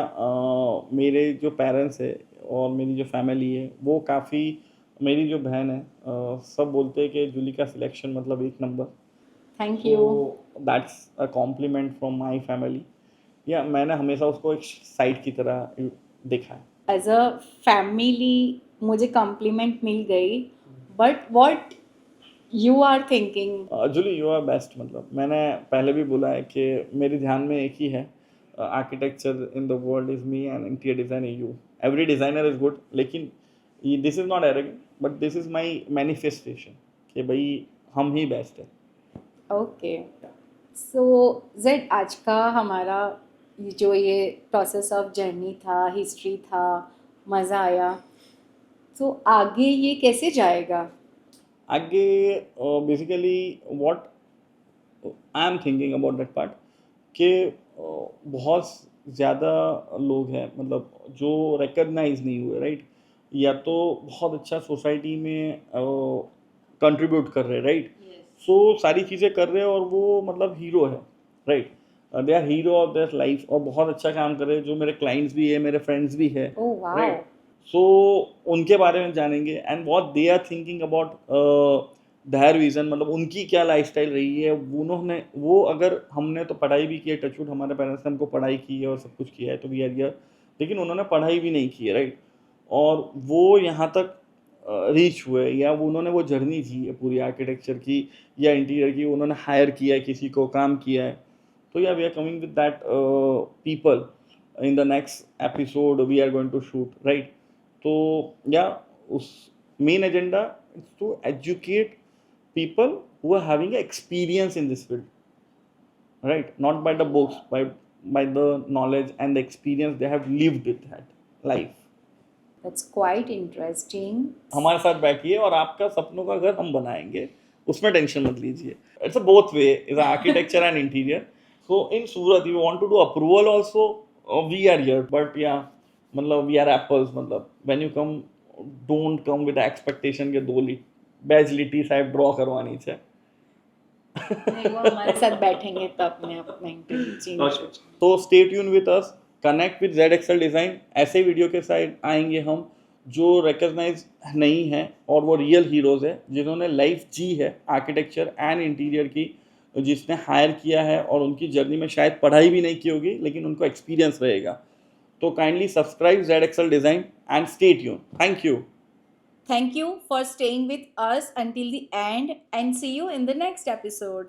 मेरे जो पेरेंट्स है और मेरी जो फैमिली है वो काफ़ी, मेरी जो बहन है सब बोलते हैं कि जूली का सिलेक्शन मतलब एक नंबर. Thank you. तो that's a compliment from my family. या मैंने हमेशा उसको एक साइट की तरह देखा है. एज अ फैमिली मुझे कॉम्प्लीमेंट मिल गई, but what you are thinking? Julie you are best, मतलब मैंने पहले भी बोला है कि मेरे ध्यान में एक ही है, architecture in the world is me and interior design is you. Every designer is good, लेकिन this is not arrogant but this is my manifestation कि भाई हम ही बेस्ट है. ओके. सो जेड, आज का हमारा जो ये प्रोसेस ऑफ जर्नी था, हिस्ट्री था, मज़ा आया. तो आगे ये कैसे जाएगा? आगे basically what I am thinking about that part कि बहुत ज़्यादा लोग हैं मतलब जो रिकग्नाइज नहीं हुए, राइट, या तो बहुत अच्छा सोसाइटी में कंट्रीब्यूट कर रहे हैं, राइट, सो सारी चीज़ें कर रहे हैं और वो मतलब हीरो है, right, they are hero of their life और बहुत अच्छा काम कर रहे हैं, जो मेरे क्लाइंट्स भी है, मेरे फ्रेंड्स भी है, ओह वाओ. राइट. सो उनके बारे में जानेंगे and what they are thinking about their vision, मतलब उनकी क्या लाइफस्टाइल रही है, उन्होंने वो, अगर हमने तो पढ़ाई भी की है, टचवुड हमारे पेरेंट्स ने हमको पढ़ाई की है और सब कुछ किया है तो वी आर हियर, लेकिन उन्होंने पढ़ाई भी नहीं की है, राइट, और वो यहाँ तक रीच हुए या वो उन्होंने वो जर्नी जी है पूरी आर्किटेक्चर की या इंटीरियर की, उन्होंने हायर किया है किसी को, काम किया है. तो yeah we are coming with that people in the next episode we are going to shoot, right. तो या उस main agenda is to educate people who are having experience in this field, right, not by the books, by the knowledge and the experience they have lived with that life. That's quite interesting. हमारे साथ बैठिए और आपका सपनों का घर हम बनाएंगे, उसमें टेंशन मत लीजिए. It's a both way, is architecture and interior. So in Surat you want to do approval also, we are here, but yeah मतलब वी आर एप्पल्स, मतलब when you come don't come with expectation के दो बैज लिटी साहब ड्रॉ करवानी चाहिए. नहीं, वो हमारे साथ बैठेंगे तो अपने आप मेंटली चेंज हो जाएगा. तो stay tune with us, connect with Z Excel Design. ऐसे वीडियो के साथ आएंगे हम जो रिकग्नाइज नहीं है और वो रियल हीरोज़ है जिन्होंने लाइफ जी है आर्किटेक्चर एंड इंटीरियर की, जिसने हायर किया है और उनकी जर्नी में शायद पढ़ाई भी नहीं की होगी लेकिन उनको एक्सपीरियंस रहेगा. तो kindly subscribe Z Excel Design and stay tune. Thank you. Thank you for staying with us until the end and see you in the next episode.